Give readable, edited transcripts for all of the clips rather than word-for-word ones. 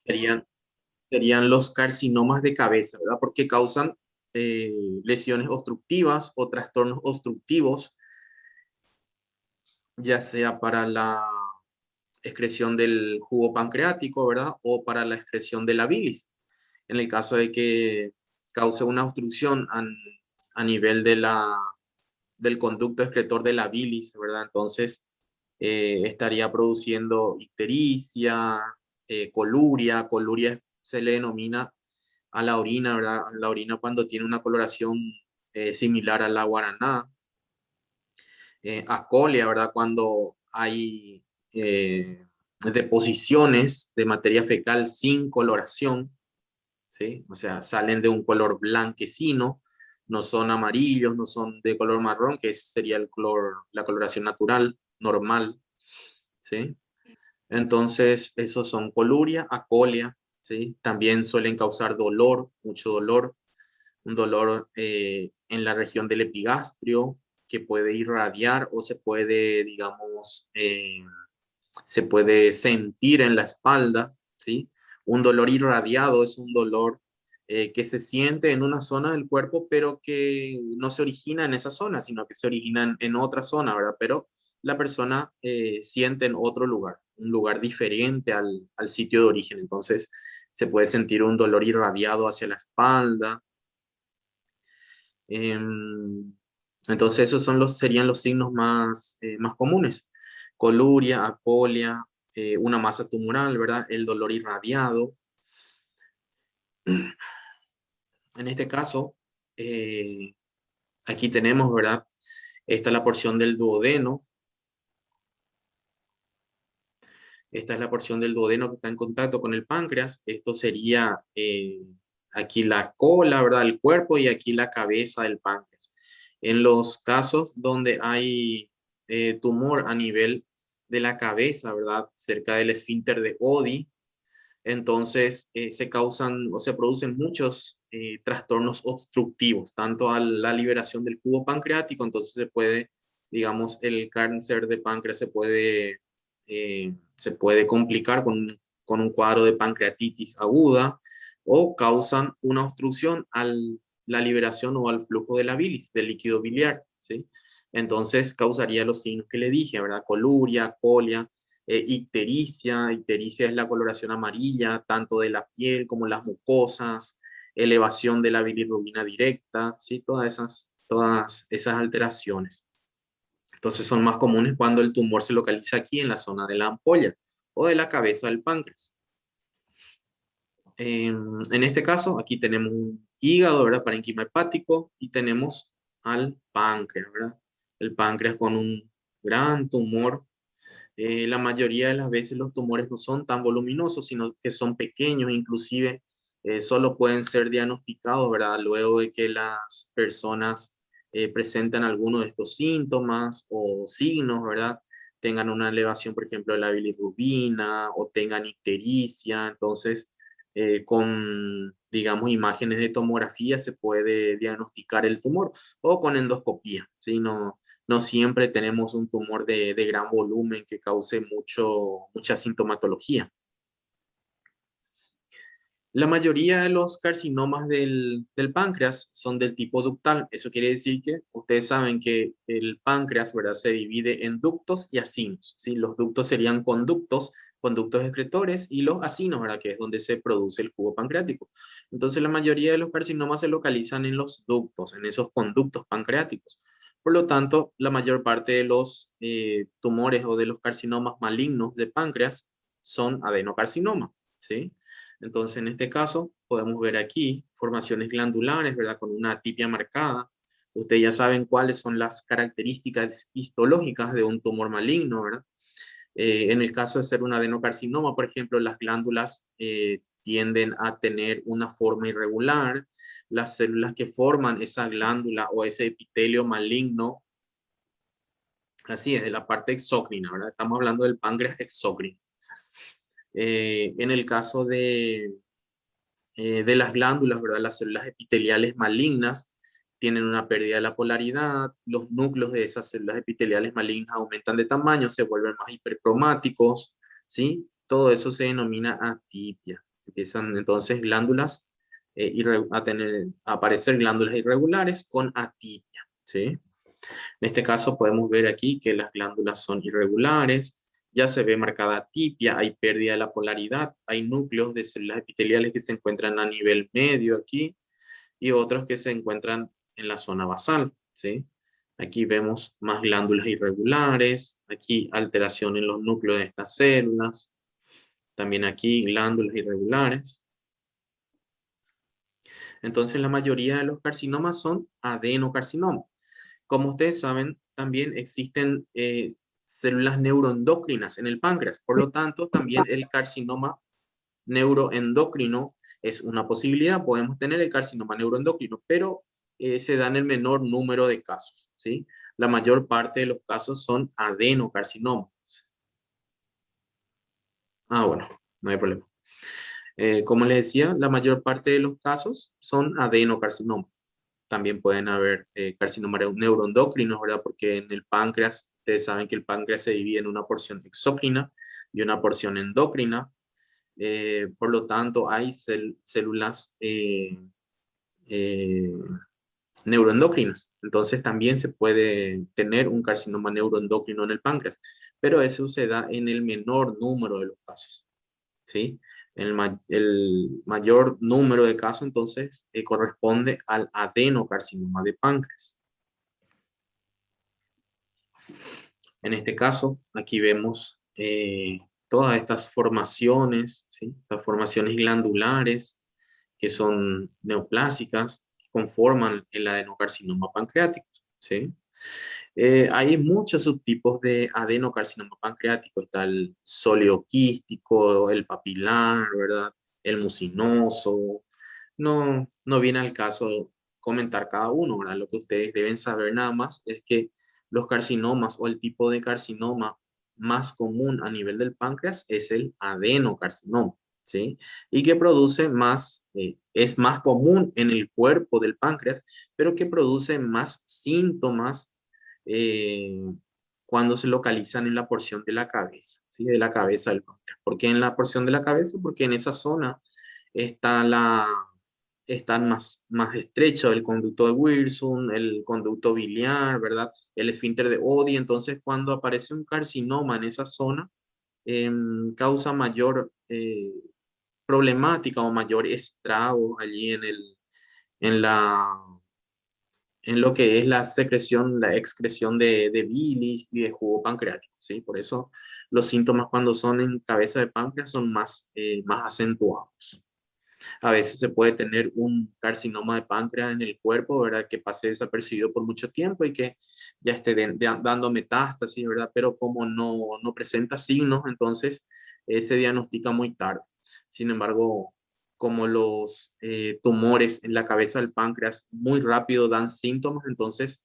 Serían, serían los carcinomas de cabeza, ¿verdad? Porque causan lesiones obstructivas o trastornos obstructivos, ya sea para la excreción del jugo pancreático, ¿verdad? O para la excreción de la bilis. En el caso de que cause una obstrucción a nivel del conducto excretor de la bilis, ¿verdad? Entonces estaría produciendo ictericia, coluria. Coluria se le denomina a la orina, ¿verdad? La orina cuando tiene una coloración similar a la guaraná. Acolia, ¿verdad? Cuando hay deposiciones de materia fecal sin coloración, ¿sí? O sea, salen de un color blanquecino, no son amarillos, no son de color marrón, que sería el color, la coloración natural, normal, ¿sí? Entonces, esos son coluria, acolia, ¿sí? También suelen causar dolor, mucho dolor, un dolor en la región del epigastrio que puede irradiar o se puede, digamos, se puede sentir en la espalda, ¿sí? Un dolor irradiado es un dolor que se siente en una zona del cuerpo, pero que no se origina en esa zona, sino que se origina en otra zona, ¿verdad? Pero la persona siente en otro lugar, un lugar diferente al sitio de origen. Entonces, se puede sentir un dolor irradiado hacia la espalda. Entonces, esos son serían los signos más comunes. Coluria, acolia, una masa tumoral, ¿verdad? El dolor irradiado. En este caso, aquí tenemos, ¿verdad? Esta es la porción del duodeno. Esta es la porción del duodeno que está en contacto con el páncreas. Esto sería aquí la cola, ¿verdad? El cuerpo y aquí la cabeza del páncreas. En los casos donde hay tumor a nivel de la cabeza, ¿verdad? Cerca del esfínter de Oddi, entonces se causan o se producen muchos trastornos obstructivos, tanto a la liberación del jugo pancreático, entonces se puede, digamos, el cáncer de páncreas se puede complicar con un cuadro de pancreatitis aguda o causan una obstrucción a la liberación o al flujo de la bilis, del líquido biliar, ¿sí? Entonces causaría los signos que le dije, ¿verdad? Coluria, colia, ictericia. Ictericia es la coloración amarilla, tanto de la piel como las mucosas, elevación de la bilirrubina directa, ¿sí? Todas esas alteraciones. Entonces son más comunes cuando el tumor se localiza aquí en la zona de la ampolla o de la cabeza del páncreas. En este caso, aquí tenemos un hígado, ¿verdad? Parénquima hepático y tenemos al páncreas, ¿verdad? El páncreas con un gran tumor. La mayoría de las veces los tumores no son tan voluminosos, sino que son pequeños, inclusive solo pueden ser diagnosticados, ¿verdad? Luego de que las personas presentan alguno de estos síntomas o signos, ¿verdad? Tengan una elevación, por ejemplo, de la bilirrubina o tengan ictericia. Entonces, con, digamos, imágenes de tomografía se puede diagnosticar el tumor o con endoscopía, ¿sí? No siempre tenemos un tumor de gran volumen que cause mucha sintomatología. La mayoría de los carcinomas del páncreas son del tipo ductal. Eso quiere decir que ustedes saben que el páncreas, ¿verdad?, se divide en ductos y acinos, ¿sí? Los ductos serían conductos excretores, y los acinos, ¿verdad?, que es donde se produce el jugo pancreático. Entonces, la mayoría de los carcinomas se localizan en los ductos, en esos conductos pancreáticos. Por lo tanto, la mayor parte de los tumores o de los carcinomas malignos de páncreas son adenocarcinoma, ¿sí? Entonces, en este caso, podemos ver aquí formaciones glandulares, ¿verdad?, con una atipia marcada. Ustedes ya saben cuáles son las características histológicas de un tumor maligno, ¿verdad? En el caso de ser un adenocarcinoma, por ejemplo, las glándulas tienden a tener una forma irregular. Las células que forman esa glándula o ese epitelio maligno, así es, de la parte exócrina, ¿verdad? Estamos hablando del páncreas exócrino. En el caso de las glándulas, ¿verdad?, las células epiteliales malignas tienen una pérdida de la polaridad, los núcleos de esas células epiteliales malignas aumentan de tamaño, se vuelven más hipercromáticos, ¿sí? Todo eso se denomina atipia. Empiezan entonces glándulas a aparecer glándulas irregulares con atipia, ¿sí? En este caso podemos ver aquí que las glándulas son irregulares, ya se ve marcada atipia, hay pérdida de la polaridad, hay núcleos de células epiteliales que se encuentran a nivel medio aquí y otros que se encuentran en la zona basal, ¿sí? Aquí vemos más glándulas irregulares, aquí alteración en los núcleos de estas células, también aquí glándulas irregulares. Entonces la mayoría de los carcinomas son adenocarcinomas. Como ustedes saben, también existen células neuroendocrinas en el páncreas. Por lo tanto, también el carcinoma neuroendocrino es una posibilidad. Podemos tener el carcinoma neuroendocrino, pero se da en el menor número de casos, ¿sí? La mayor parte de los casos son adenocarcinomas. Bueno, no hay problema. Como les decía, la mayor parte de los casos son adenocarcinomas. También pueden haber carcinomas neuroendocrinos, ¿verdad? Porque en el páncreas, ustedes saben que el páncreas se divide en una porción exócrina y una porción endocrina. Por lo tanto, hay células eh, neuroendocrinas. Entonces, también se puede tener un carcinoma neuroendocrino en el páncreas, pero eso se da en el menor número de los casos, ¿sí? El mayor número de casos, entonces, corresponde al adenocarcinoma de páncreas. En este caso, aquí vemos todas estas formaciones, ¿sí?, estas formaciones glandulares que son neoplásicas, que conforman el adenocarcinoma pancreático, ¿sí? Hay muchos subtipos de adenocarcinoma pancreático. Está el sólido quístico, el papilar, ¿verdad?, el mucinoso. No viene al caso comentar cada uno, ¿verdad? Lo que ustedes deben saber nada más es que los carcinomas o el tipo de carcinoma más común a nivel del páncreas es el adenocarcinoma, ¿sí? Y que produce más, es más común en el cuerpo del páncreas, pero que produce más síntomas eh, cuando se localizan en la porción de la cabeza, ¿sí? De la cabeza del páncreas. ¿Por qué en la porción de la cabeza? Porque en esa zona está están más estrecho el conducto de Wilson, el conducto biliar, ¿verdad? El esfínter de Oddi. Entonces, cuando aparece un carcinoma en esa zona, causa mayor problemática o mayor estrago allí en la, en lo que es la secreción, la excreción de bilis y de jugo pancreático, ¿sí? Por eso los síntomas cuando son en cabeza de páncreas son más acentuados. A veces se puede tener un carcinoma de páncreas en el cuerpo, ¿verdad?, que pase desapercibido por mucho tiempo y que ya esté dando metástasis, ¿verdad? Pero como no presenta signos, entonces se diagnostica muy tarde. Sin embargo, como los tumores en la cabeza del páncreas muy rápido dan síntomas, entonces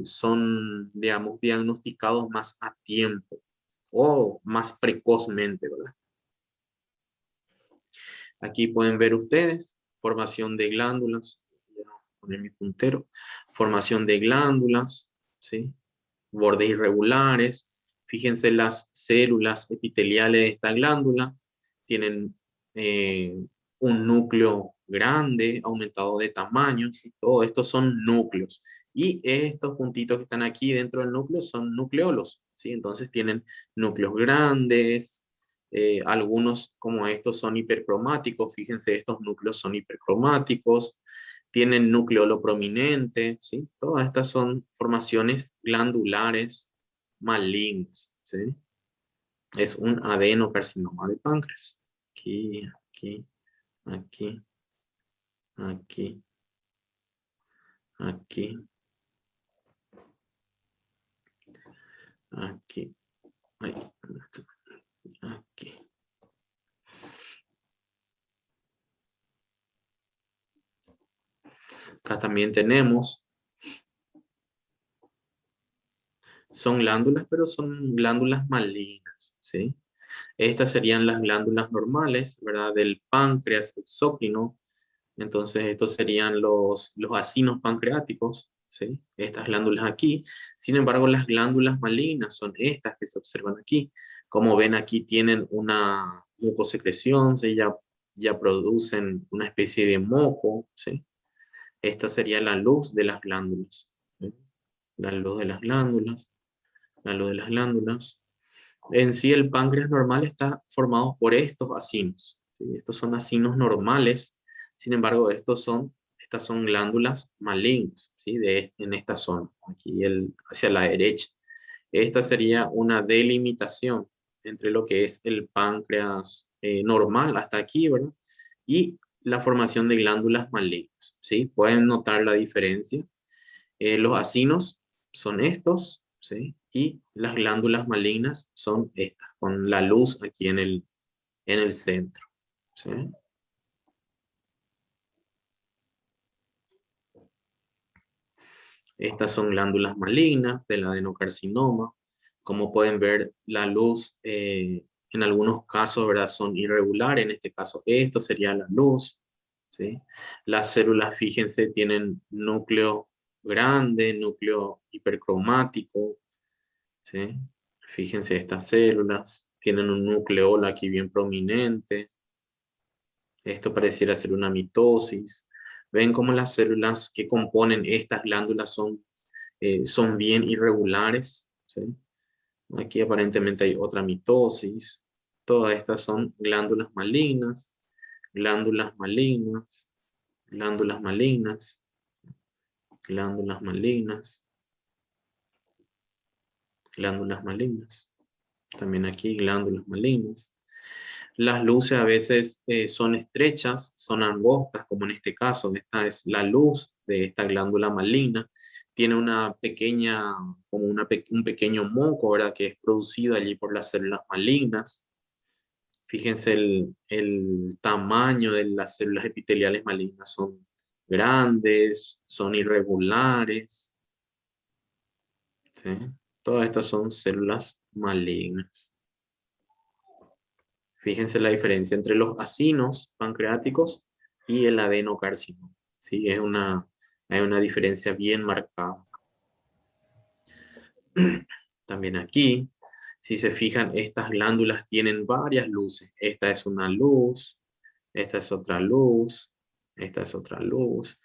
son, digamos, diagnosticados más a tiempo o más precozmente, ¿verdad? Aquí pueden ver ustedes formación de glándulas. Voy a poner mi puntero. Formación de glándulas, ¿sí? Bordes irregulares. Fíjense las células epiteliales de esta glándula. Tienen un núcleo grande, aumentado de tamaño. ¿Sí? Todo esto son núcleos. Y estos puntitos que están aquí dentro del núcleo son nucleolos. ¿Sí? Entonces tienen núcleos grandes. Algunos como estos son hipercromáticos. Fíjense, estos núcleos son hipercromáticos. Tienen nucleolo prominente, ¿sí? Todas estas son formaciones glandulares malignas, ¿sí? Es un adenocarcinoma de páncreas. Aquí, aquí, aquí, aquí, aquí, aquí, ahí, aquí. Acá también tenemos, son glándulas, pero son glándulas malignas, ¿sí? Estas serían las glándulas normales, ¿verdad? Del páncreas exócrino. Entonces, estos serían los acinos pancreáticos, ¿sí? Estas glándulas aquí. Sin embargo, las glándulas malignas son estas que se observan aquí. Como ven, aquí tienen una mucosecreción, ¿sí? Ya producen una especie de moco, ¿sí? Esta sería la luz de las glándulas, ¿sí? La luz de las glándulas, la luz de las glándulas. En sí, el páncreas normal está formado por estos acinos, ¿sí? Estos son acinos normales. Sin embargo, estas son glándulas malignas, ¿sí? En esta zona, aquí hacia la derecha. Esta sería una delimitación entre lo que es el páncreas normal hasta aquí, ¿verdad? Y la formación de glándulas malignas, ¿sí? Pueden notar la diferencia. Los acinos son estos, ¿sí? Y las glándulas malignas son estas, con la luz aquí en el centro, ¿sí? Estas son glándulas malignas del adenocarcinoma. Como pueden ver, la luz en algunos casos, ¿verdad? Son irregulares. En este caso, esto sería la luz, ¿sí? Las células, fíjense, tienen núcleo grande, núcleo hipercromático, ¿sí? Fíjense, estas células tienen un nucleolo aquí bien prominente. Esto pareciera ser una mitosis. Ven cómo las células que componen estas glándulas son bien irregulares, ¿sí? Aquí aparentemente hay otra mitosis. Todas estas son glándulas malignas, glándulas malignas, glándulas malignas, glándulas malignas, glándulas malignas. También aquí glándulas malignas. Las luces a veces son estrechas, son angostas, como en este caso. Esta es la luz de esta glándula maligna. Tiene una pequeña, como un pequeño moco, ¿verdad? Que es producido allí por las células malignas. Fíjense el tamaño de las células epiteliales malignas. Son grandes, son irregulares, ¿sí? Todas estas son células malignas. Fíjense la diferencia entre los acinos pancreáticos y el adenocarcinoma. ¿Sí? Hay una diferencia bien marcada. También aquí, si se fijan, estas glándulas tienen varias luces. Esta es una luz, esta es otra luz, esta es otra luz,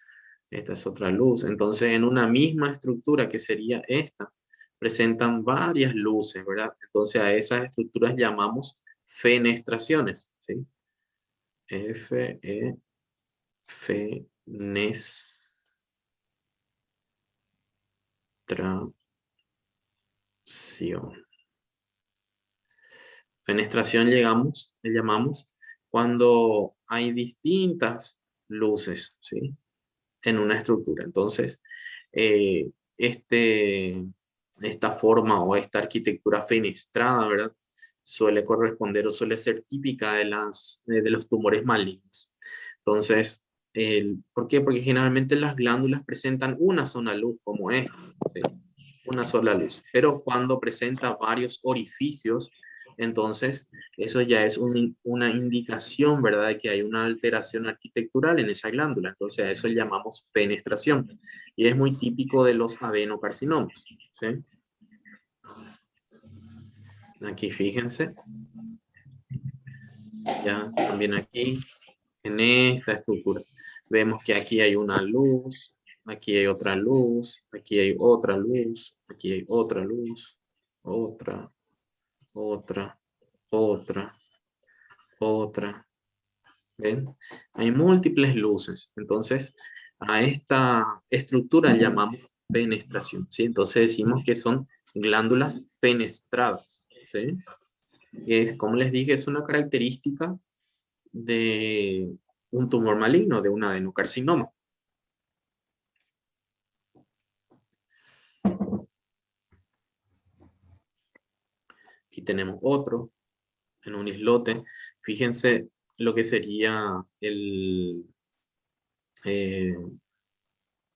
esta es otra luz. Entonces, en una misma estructura que sería esta, presentan varias luces, ¿verdad? Entonces, a esas estructuras llamamos fenestraciones, ¿sí? Fenestración. Fenestración le llamamos cuando hay distintas luces, ¿sí? En una estructura. Entonces, eh, este, esta forma o esta arquitectura fenestrada, ¿verdad? Suele corresponder o suele ser típica de los tumores malignos. Entonces, ¿por qué? Porque generalmente las glándulas presentan una sola luz como esta, ¿sí? Una sola luz. Pero cuando presenta varios orificios, Entonces, eso ya es una indicación, ¿verdad?, de que hay una alteración arquitectural en esa glándula. Entonces, a eso le llamamos fenestración. Y es muy típico de los adenocarcinomas, ¿sí? Aquí fíjense. Ya, también aquí, en esta estructura. Vemos que aquí hay una luz, aquí hay otra luz, aquí hay otra luz, aquí hay otra luz, otra, otra, otra, otra. ¿Ven? Hay múltiples luces. Entonces, a esta estructura llamamos fenestración, ¿sí? Entonces decimos que son glándulas fenestradas, ¿sí? Como les dije, es una característica de un tumor maligno, de un adenocarcinoma. Aquí tenemos otro, en un islote. Fíjense lo que sería eh,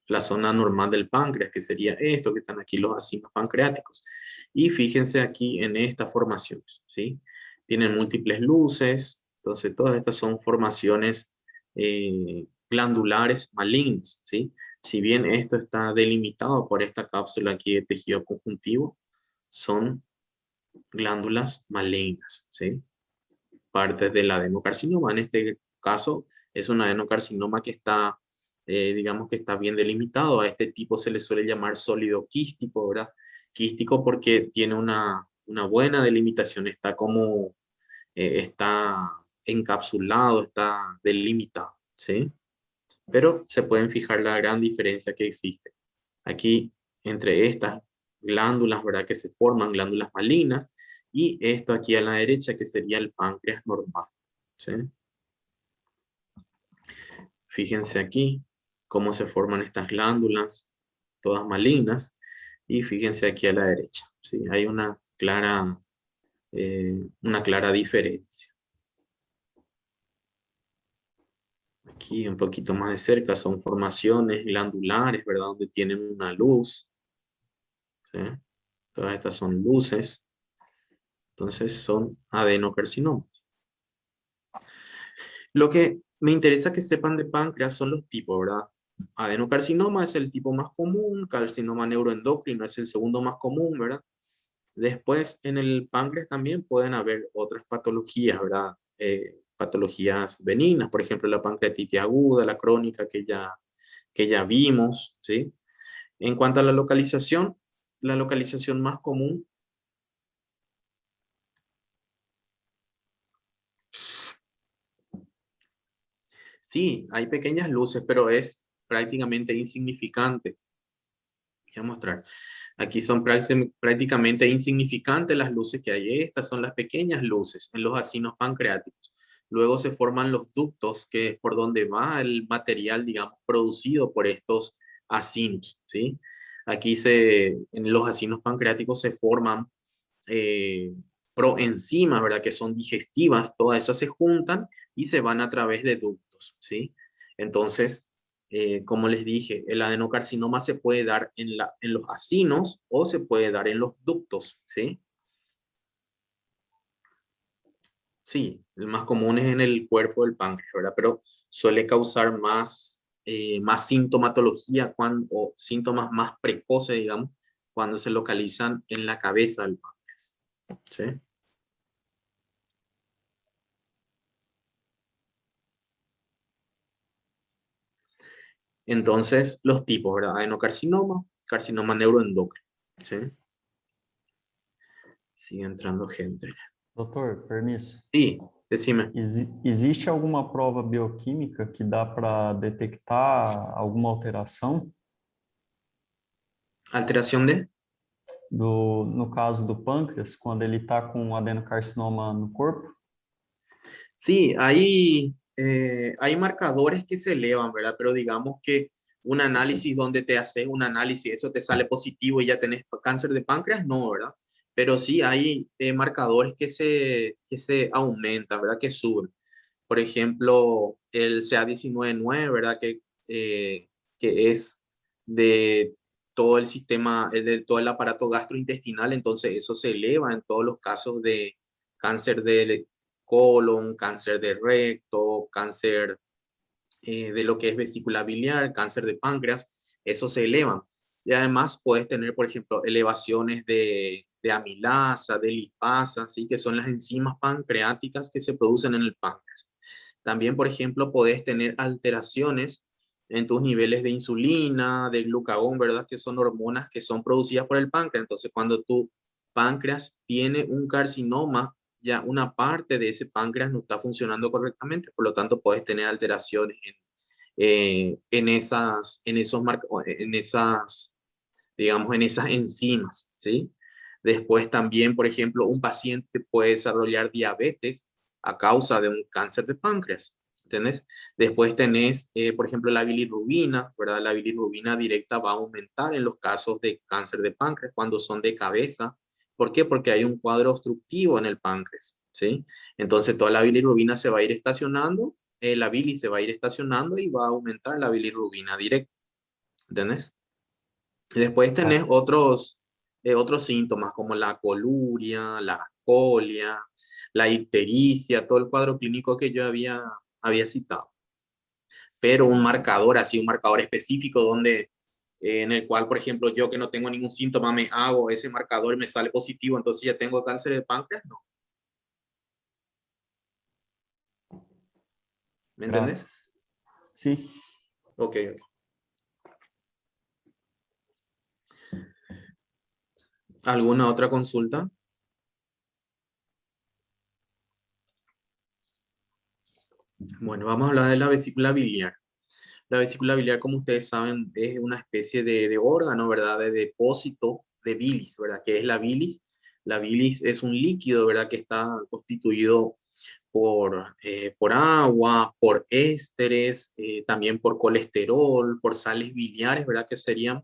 la zona normal del páncreas, que sería esto, que están aquí los acinos pancreáticos. Y fíjense aquí en estas formaciones, ¿sí? Tienen múltiples luces, entonces todas estas son formaciones glandulares malignas, ¿sí? Si bien esto está delimitado por esta cápsula aquí de tejido conjuntivo, son glándulas malignas, ¿sí? Partes del adenocarcinoma. En este caso, es un adenocarcinoma que está, digamos que está bien delimitado. A este tipo se le suele llamar sólido quístico, ¿verdad? Quístico porque tiene una buena delimitación, está como, está encapsulado, está delimitado, ¿sí? Pero se pueden fijar la gran diferencia que existe. Aquí, entre estas glándulas, ¿verdad? Que se forman, glándulas malignas, y esto aquí a la derecha, que sería el páncreas normal, ¿sí? Fíjense aquí cómo se forman estas glándulas, todas malignas, y fíjense aquí a la derecha, ¿sí? Hay una clara diferencia. Aquí un poquito más de cerca son formaciones glandulares, ¿verdad? Donde tienen una luz, ¿sí? Todas estas son luces, entonces son adenocarcinomas. Lo que me interesa que sepan de páncreas son los tipos, ¿verdad? Adenocarcinoma es el tipo más común, carcinoma neuroendocrino es el segundo más común, ¿verdad? Después, en el páncreas también pueden haber otras patologías, ¿verdad? Patologías benignas, por ejemplo, la pancreatitis aguda, la crónica que ya vimos, ¿sí? En cuanto a la localización más común, sí, hay pequeñas luces, pero es prácticamente insignificante. Voy a mostrar. Aquí son prácticamente insignificantes las luces que hay. Estas son las pequeñas luces en los acinos pancreáticos. Luego se forman los ductos, que es por donde va el material, digamos, producido por estos acinos, ¿sí? Aquí en los acinos pancreáticos se forman eh, proenzimas, ¿verdad? Que son digestivas, todas esas se juntan y se van a través de ductos, ¿sí? Entonces, como les dije, el adenocarcinoma se puede dar en los acinos o se puede dar en los ductos, ¿sí? Sí, el más común es en el cuerpo del páncreas, ¿verdad? Pero suele causar más sintomatología o síntomas más precoces, digamos, cuando se localizan en la cabeza del páncreas, ¿sí? Entonces, los tipos, ¿verdad? Adenocarcinoma, carcinoma neuroendocrino, ¿sí? Sigue entrando gente. Doutor, permisso. Sí, decime. Existe alguma prova bioquímica que dá para detectar alguma alteração Alteración de... no caso do pâncreas, quando ele está com adenocarcinoma no corpo? Sí, hay marcadores que se elevan, ¿verdad? Pero digamos que un análisis donde te haces un análisis, eso te sale positivo y ya tenés cáncer de páncreas, no, ¿verdad? Pero sí hay marcadores que se aumentan, ¿verdad? Que suben. Por ejemplo, el CA19-9, ¿verdad? Que es de todo el sistema, de todo el aparato gastrointestinal, entonces eso se eleva en todos los casos cáncer de colon, cáncer de recto, cáncer de lo que es vesícula biliar, cáncer de páncreas, eso se elevan. Y además puedes tener, por ejemplo, elevaciones de amilasa, de lipasa, ¿sí? Que son las enzimas pancreáticas que se producen en el páncreas. También, por ejemplo, puedes tener alteraciones en tus niveles de insulina, de glucagón, ¿verdad? Que son hormonas que son producidas por el páncreas. Entonces, cuando tu páncreas tiene un carcinoma, ya una parte de ese páncreas no está funcionando correctamente, por lo tanto puedes tener alteraciones en esas, digamos, en esas enzimas, ¿sí? Después también, por ejemplo, un paciente puede desarrollar diabetes a causa de un cáncer de páncreas, ¿entendés? Después tenés, por ejemplo, la bilirrubina, ¿verdad? La bilirrubina directa va a aumentar en los casos de cáncer de páncreas cuando son de cabeza. ¿Por qué? Porque hay un cuadro obstructivo en el páncreas, ¿sí? Entonces toda la bilirrubina se va a ir estacionando, la bilis se va a ir estacionando y va a aumentar la bilirrubina directa, ¿entendés? Y después tenés Nossa. otros síntomas como la coluria, la colia, la ictericia, todo el cuadro clínico que yo había citado. Pero un marcador, así un marcador específico donde, en el cual, por ejemplo, yo que no tengo ningún síntoma, me hago ese marcador y me sale positivo, entonces ya tengo cáncer de páncreas, no. ¿Me entendés? Graças. Sim. Ok, ok. ¿Alguna otra consulta? Bueno, vamos a hablar de la vesícula biliar. La vesícula biliar, como ustedes saben, es una especie de órgano, ¿verdad? De depósito de bilis, ¿verdad? ¿Qué es la bilis? La bilis es un líquido, ¿verdad? Que está constituido por agua, por ésteres, también por colesterol, por sales biliares, ¿verdad? Que serían,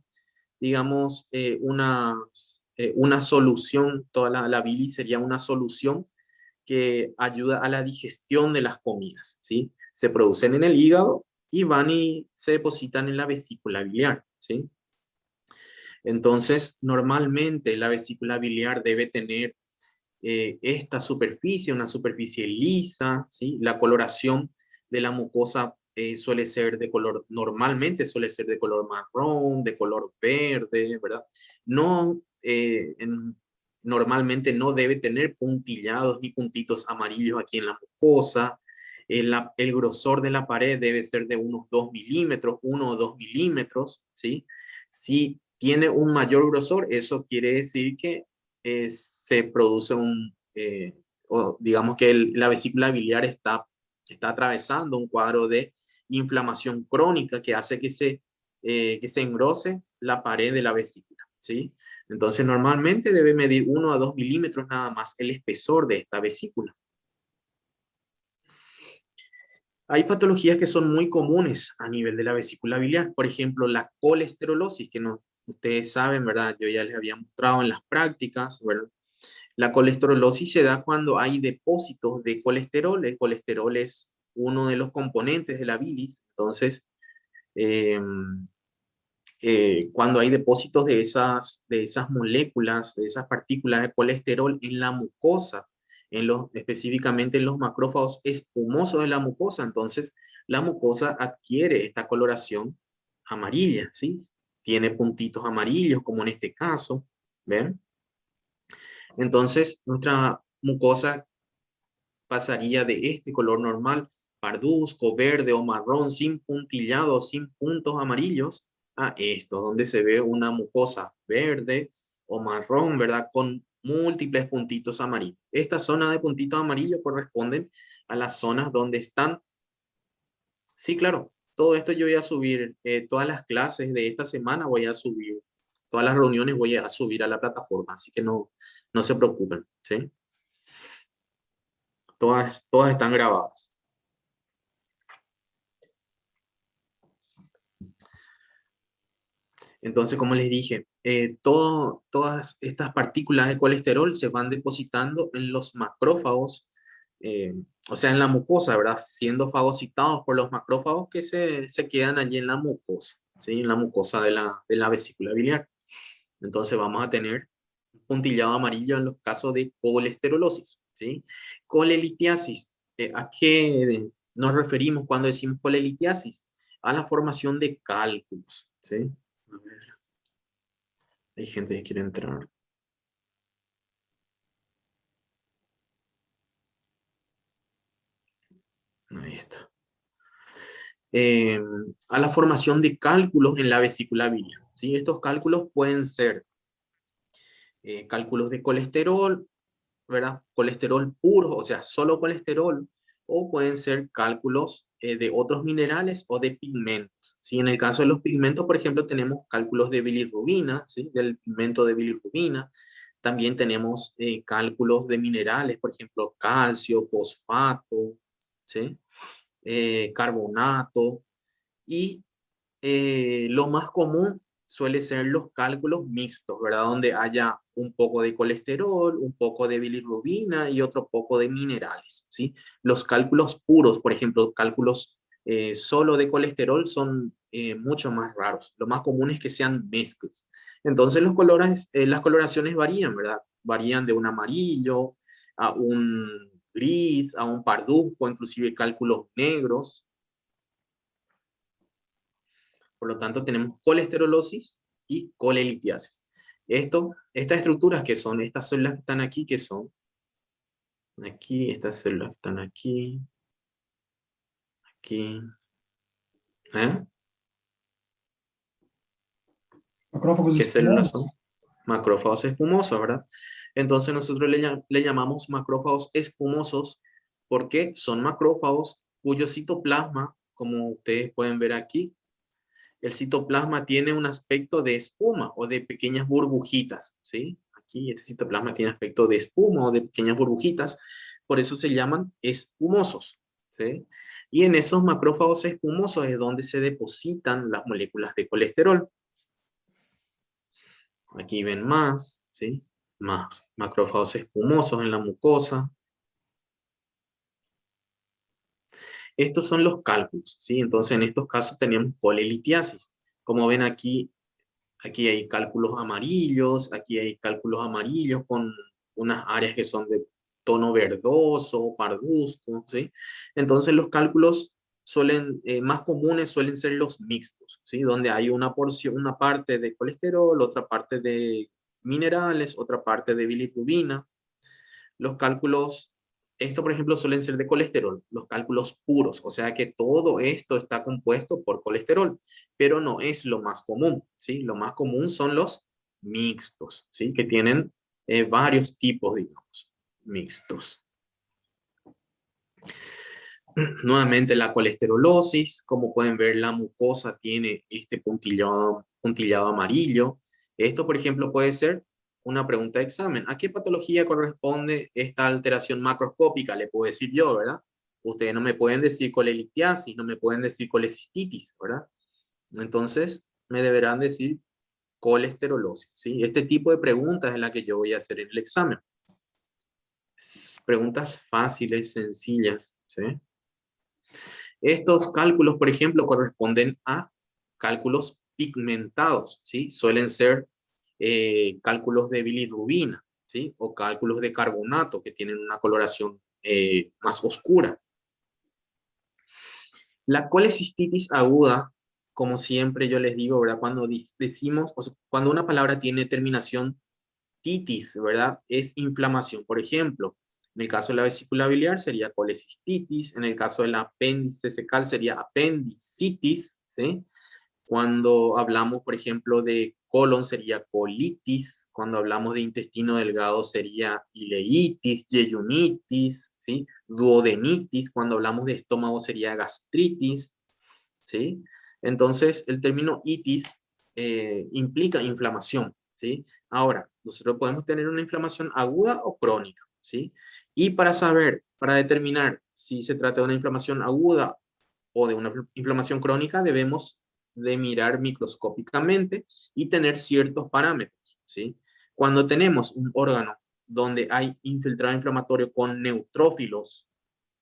digamos, una solución, toda la bilis sería una solución que ayuda a la digestión de las comidas, ¿sí? Se producen en el hígado y van y se depositan en la vesícula biliar, ¿sí? Entonces, normalmente la vesícula biliar debe tener esta superficie, una superficie lisa, ¿sí? La coloración de la mucosa suele ser de color, normalmente suele ser de color marrón, de color verde, ¿verdad? No, normalmente no debe tener puntillados ni puntitos amarillos aquí en la mucosa. El grosor de la pared debe ser de unos 2 milímetros, 1 o 2 milímetros, ¿sí? Si tiene un mayor grosor, eso quiere decir que se produce o digamos que la vesícula biliar está atravesando un cuadro de inflamación crónica que hace que se engrose la pared de la vesícula, ¿sí? Entonces, normalmente debe medir 1 a 2 milímetros nada más el espesor de esta vesícula. Hay patologías que son muy comunes a nivel de la vesícula biliar, por ejemplo, la colesterolosis, que no, ustedes saben, ¿verdad? Yo ya les había mostrado en las prácticas, ¿verdad? La colesterolosis se da cuando hay depósitos de colesterol. El colesterol es uno de los componentes de la bilis. Entonces, eh, cuando hay depósitos de esas moléculas, de esas partículas de colesterol en la mucosa, específicamente en los macrófagos espumosos de la mucosa, entonces la mucosa adquiere esta coloración amarilla, ¿sí? Tiene puntitos amarillos, como en este caso, ¿ven? Entonces, nuestra mucosa pasaría de este color normal, parduzco, verde o marrón, sin puntillados, sin puntos amarillos, a esto, donde se ve una mucosa verde o marrón, ¿verdad? Con múltiples puntitos amarillos. Esta zona de puntitos amarillos corresponden a las zonas donde están. Sí, claro, todo esto yo voy a subir, todas las clases de esta semana voy a subir, todas las reuniones voy a subir a la plataforma, así que no se preocupen, ¿sí? Todas están grabadas. Entonces, como les dije, todas estas partículas de colesterol se van depositando en los macrófagos, eh, o sea, en la mucosa, ¿verdad? Siendo fagocitados por los macrófagos que se quedan allí en la mucosa, ¿sí? En la mucosa de la vesícula biliar. Entonces vamos a tener puntillado amarillo en los casos de colesterolosis, ¿sí? Colelitiasis, ¿a qué nos referimos cuando decimos colelitiasis? A la formación de cálculos, ¿sí? A ver, hay gente que quiere entrar. Ahí está. Eh, a la formación de cálculos en la vesícula biliar, ¿sí? Estos cálculos pueden ser cálculos de colesterol, ¿verdad? Colesterol puro, o sea, solo colesterol, o pueden ser cálculos de otros minerales o de pigmentos. ¿Sí? En el caso de los pigmentos, por ejemplo, tenemos cálculos de bilirrubina, ¿sí? Del pigmento de bilirrubina. También tenemos cálculos de minerales, por ejemplo, calcio, fosfato, ¿sí? Carbonato. Y lo más común suele ser los cálculos mixtos, ¿verdad? Donde haya un poco de colesterol, un poco de bilirrubina y otro poco de minerales, ¿sí? Los cálculos puros, por ejemplo, cálculos solo de colesterol son mucho más raros. Lo más común es que sean mezclas. Entonces los colores, las coloraciones varían, ¿verdad? Varían de un amarillo a un gris, a un parduzco, inclusive cálculos negros. Por lo tanto, tenemos colesterolosis y colelitiasis. Estas estructuras que son, estas células que están aquí, que son aquí, estas células que están aquí, aquí, ¿eh? Macrófagos ¿Qué células son? espumosos. Macrófagos espumosos, ¿verdad? Entonces nosotros le llamamos macrófagos espumosos porque son macrófagos cuyo citoplasma, como ustedes pueden ver aquí, el citoplasma tiene un aspecto de espuma o de pequeñas burbujitas, ¿sí? Aquí este citoplasma tiene aspecto de espuma o de pequeñas burbujitas, por eso se llaman espumosos, ¿sí? Y en esos macrófagos espumosos es donde se depositan las moléculas de colesterol. Aquí ven más, ¿sí? Más macrófagos espumosos en la mucosa. Estos son los cálculos, ¿sí? Entonces en estos casos tenemos colelitiasis. Como ven aquí, aquí hay cálculos amarillos, aquí hay cálculos amarillos con unas áreas que son de tono verdoso, parduzco, ¿sí? Entonces los cálculos más comunes suelen ser los mixtos, ¿sí? Donde hay una porción, una parte de colesterol, otra parte de minerales, otra parte de bilirrubina. Los cálculos, esto por ejemplo suelen ser de colesterol, los cálculos puros, o sea que todo esto está compuesto por colesterol, pero no es lo más común, ¿sí? Lo más común son los mixtos, ¿sí? Que tienen varios tipos, digamos, mixtos. Nuevamente la colesterolosis, como pueden ver la mucosa tiene este puntillado amarillo. Esto por ejemplo puede ser una pregunta de examen. ¿A qué patología corresponde esta alteración macroscópica? Le puedo decir yo, ¿verdad? Ustedes no me pueden decir colelitiasis, no me pueden decir colecistitis, ¿verdad? Entonces me deberán decir colesterolosis, ¿sí? Este tipo de preguntas es la que yo voy a hacer en el examen. Preguntas fáciles, sencillas, ¿sí? Estos cálculos, por ejemplo, corresponden a cálculos pigmentados, ¿sí? Suelen ser cálculos de bilirrubina, ¿sí? O cálculos de carbonato que tienen una coloración más oscura. La colecistitis aguda, como siempre yo les digo, ¿verdad? Cuando decimos, o sea, cuando una palabra tiene terminación titis, ¿verdad? Es inflamación. Por ejemplo, en el caso de la vesícula biliar sería colecistitis, en el caso del apéndice secal sería apendicitis, ¿sí? Cuando hablamos, por ejemplo, de colon sería colitis, cuando hablamos de intestino delgado sería ileitis, yeyunitis, ¿sí? Duodenitis, cuando hablamos de estómago sería gastritis, ¿sí? Entonces, el término itis implica inflamación, ¿sí? Ahora, nosotros podemos tener una inflamación aguda o crónica, ¿sí? Y para saber, para determinar si se trata de una inflamación aguda o de una inflamación crónica, debemos de mirar microscópicamente y tener ciertos parámetros, ¿sí? Cuando tenemos un órgano donde hay infiltrado inflamatorio con neutrófilos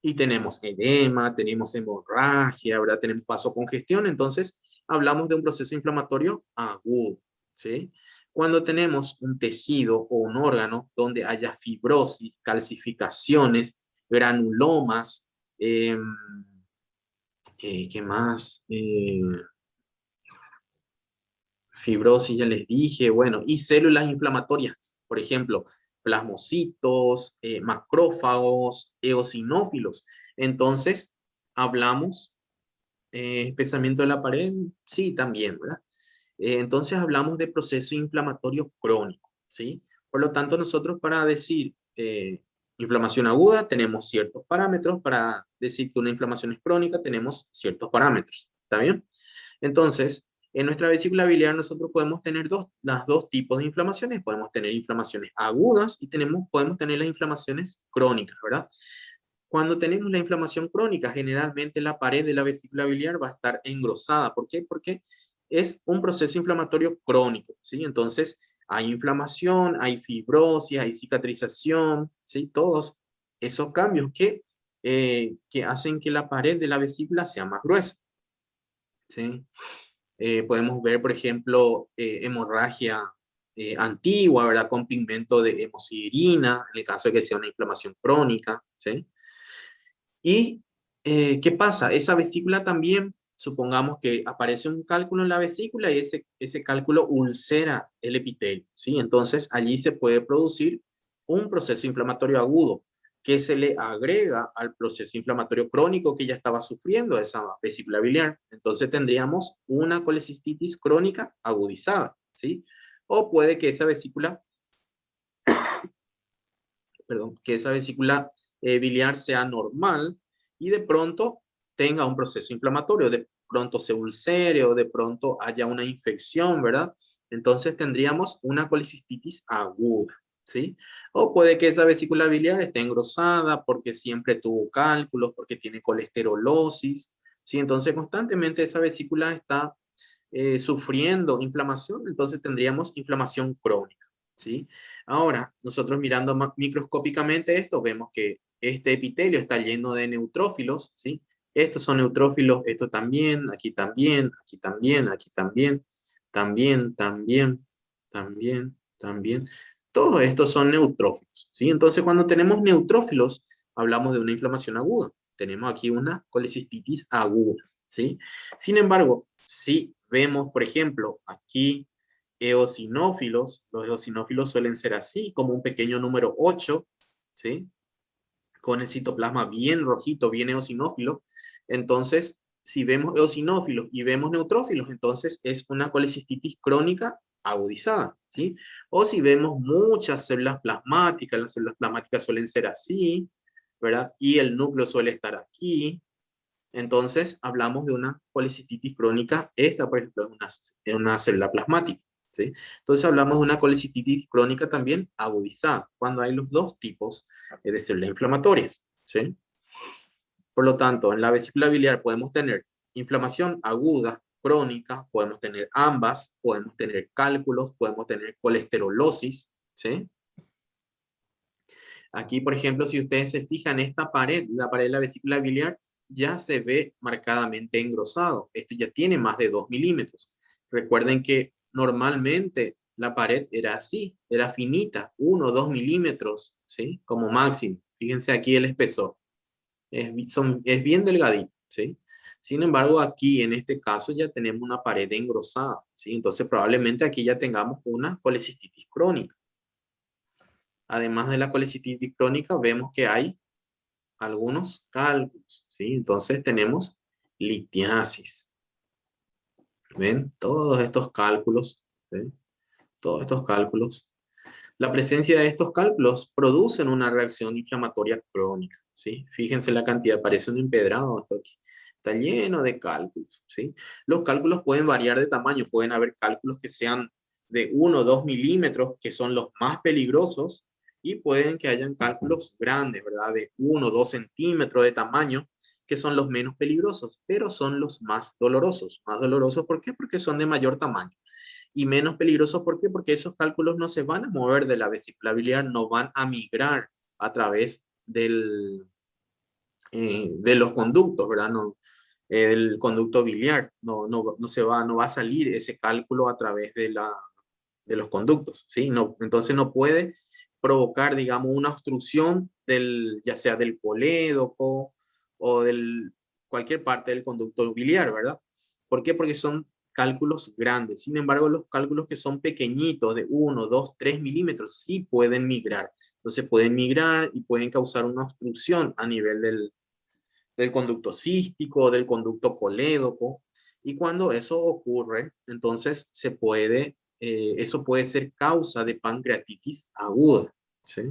y tenemos edema, tenemos hemorragia, ¿verdad? Tenemos vasocongestión, entonces hablamos de un proceso inflamatorio agudo, ¿sí? Cuando tenemos un tejido o un órgano donde haya fibrosis, calcificaciones, granulomas, ¿qué más? Fibrosis, ya les dije, bueno, y células inflamatorias, por ejemplo, plasmocitos, macrófagos, eosinófilos. Entonces, hablamos, espesamiento de la pared, sí, también, ¿verdad? Entonces hablamos de proceso inflamatorio crónico, ¿sí? Por lo tanto, nosotros para decir inflamación aguda tenemos ciertos parámetros, para decir que una inflamación es crónica tenemos ciertos parámetros, ¿está bien? Entonces, en nuestra vesícula biliar nosotros podemos tener las dos tipos de inflamaciones, podemos tener inflamaciones agudas y podemos tener las inflamaciones crónicas, ¿verdad? Cuando tenemos la inflamación crónica, generalmente la pared de la vesícula biliar va a estar engrosada. ¿Por qué? Porque es un proceso inflamatorio crónico, ¿sí? Entonces, hay inflamación, hay fibrosis, hay cicatrización, ¿sí? Todos esos cambios que hacen que la pared de la vesícula sea más gruesa, ¿sí? Podemos ver, por ejemplo, hemorragia antigua, ¿verdad? Con pigmento de hemosiderina, en el caso de que sea una inflamación crónica, ¿sí? ¿Y qué pasa? Esa vesícula también, supongamos que aparece un cálculo en la vesícula y ese cálculo ulcera el epitelio, ¿sí? Entonces allí se puede producir un proceso inflamatorio agudo que se le agrega al proceso inflamatorio crónico que ya estaba sufriendo esa vesícula biliar. Entonces tendríamos una colecistitis crónica agudizada, ¿sí? O puede que esa vesícula, perdón, que esa vesícula biliar sea normal y de pronto tenga un proceso inflamatorio, de pronto se ulcere o de pronto haya una infección, ¿verdad? Entonces tendríamos una colicistitis aguda, ¿sí? O puede que esa vesícula biliar esté engrosada porque siempre tuvo cálculos, porque tiene colesterolosis, ¿sí? Entonces constantemente esa vesícula está sufriendo inflamación, entonces tendríamos inflamación crónica, ¿sí? Ahora, nosotros mirando microscópicamente esto, vemos que este epitelio está lleno de neutrófilos, ¿sí? Estos son neutrófilos, esto también, aquí también, aquí también, aquí también, también, también, también, también. Todos estos son neutrófilos, ¿sí? Entonces, cuando tenemos neutrófilos, hablamos de una inflamación aguda. Tenemos aquí una colecistitis aguda, ¿sí? Sin embargo, si vemos, por ejemplo, aquí eosinófilos, los eosinófilos suelen ser así, como un pequeño número 8, ¿sí? Con el citoplasma bien rojito, bien eosinófilo. Entonces, si vemos eosinófilos y vemos neutrófilos, entonces es una colecistitis crónica agudizada, ¿sí? O si vemos muchas células plasmáticas, las células plasmáticas suelen ser así, ¿verdad? Y el núcleo suele estar aquí, entonces hablamos de una colecistitis crónica. Esta, por ejemplo, es una célula plasmática, ¿sí? Entonces hablamos de una colecistitis crónica también agudizada, cuando hay los dos tipos de células inflamatorias, ¿sí? Por lo tanto, en la vesícula biliar podemos tener inflamación aguda, crónica, podemos tener ambas, podemos tener cálculos, podemos tener colesterolosis, ¿sí? Aquí, por ejemplo, si ustedes se fijan, esta pared, la pared de la vesícula biliar, ya se ve marcadamente engrosado. Esto ya tiene más de 2 milímetros. Recuerden que normalmente la pared era así, era finita, 1 o 2 milímetros, ¿sí? Como máximo. Fíjense aquí el espesor. Es bien delgadito, ¿sí? Sin embargo, aquí en este caso ya tenemos una pared engrosada, ¿sí? Entonces probablemente aquí ya tengamos una colecistitis crónica. Además de la colecistitis crónica, vemos que hay algunos cálculos, ¿sí? Entonces tenemos litiasis. ¿Ven? Todos estos cálculos, ¿ven? Todos estos cálculos. La presencia de estos cálculos producen una reacción inflamatoria crónica, ¿sí? Fíjense la cantidad, parece un empedrado hasta aquí. Está lleno de cálculos, ¿sí? Los cálculos pueden variar de tamaño, pueden haber cálculos que sean de 1 o 2 milímetros, que son los más peligrosos, y pueden que hayan cálculos grandes, ¿verdad? De 1 o 2 centímetros de tamaño, que son los menos peligrosos, pero son los más dolorosos. Más dolorosos, ¿por qué? Porque son de mayor tamaño. Y menos peligrosos, ¿por qué? Porque esos cálculos no se van a mover de la vesícula biliar, no van a migrar a través de los conductos, ¿verdad? No, del conducto biliar, no va a salir ese cálculo a través de los conductos, ¿sí? No, entonces no puede provocar, digamos, una obstrucción ya sea del colédoco o del cualquier parte del conducto biliar, ¿verdad? ¿Por qué? Porque son cálculos grandes. Sin embargo, los cálculos que son pequeñitos, de 1, 2, 3 milímetros, sí pueden migrar. Entonces pueden migrar y pueden causar una obstrucción a nivel del conducto cístico, del conducto colédoco. Y cuando eso ocurre, entonces eso puede ser causa de pancreatitis aguda. ¿Sí?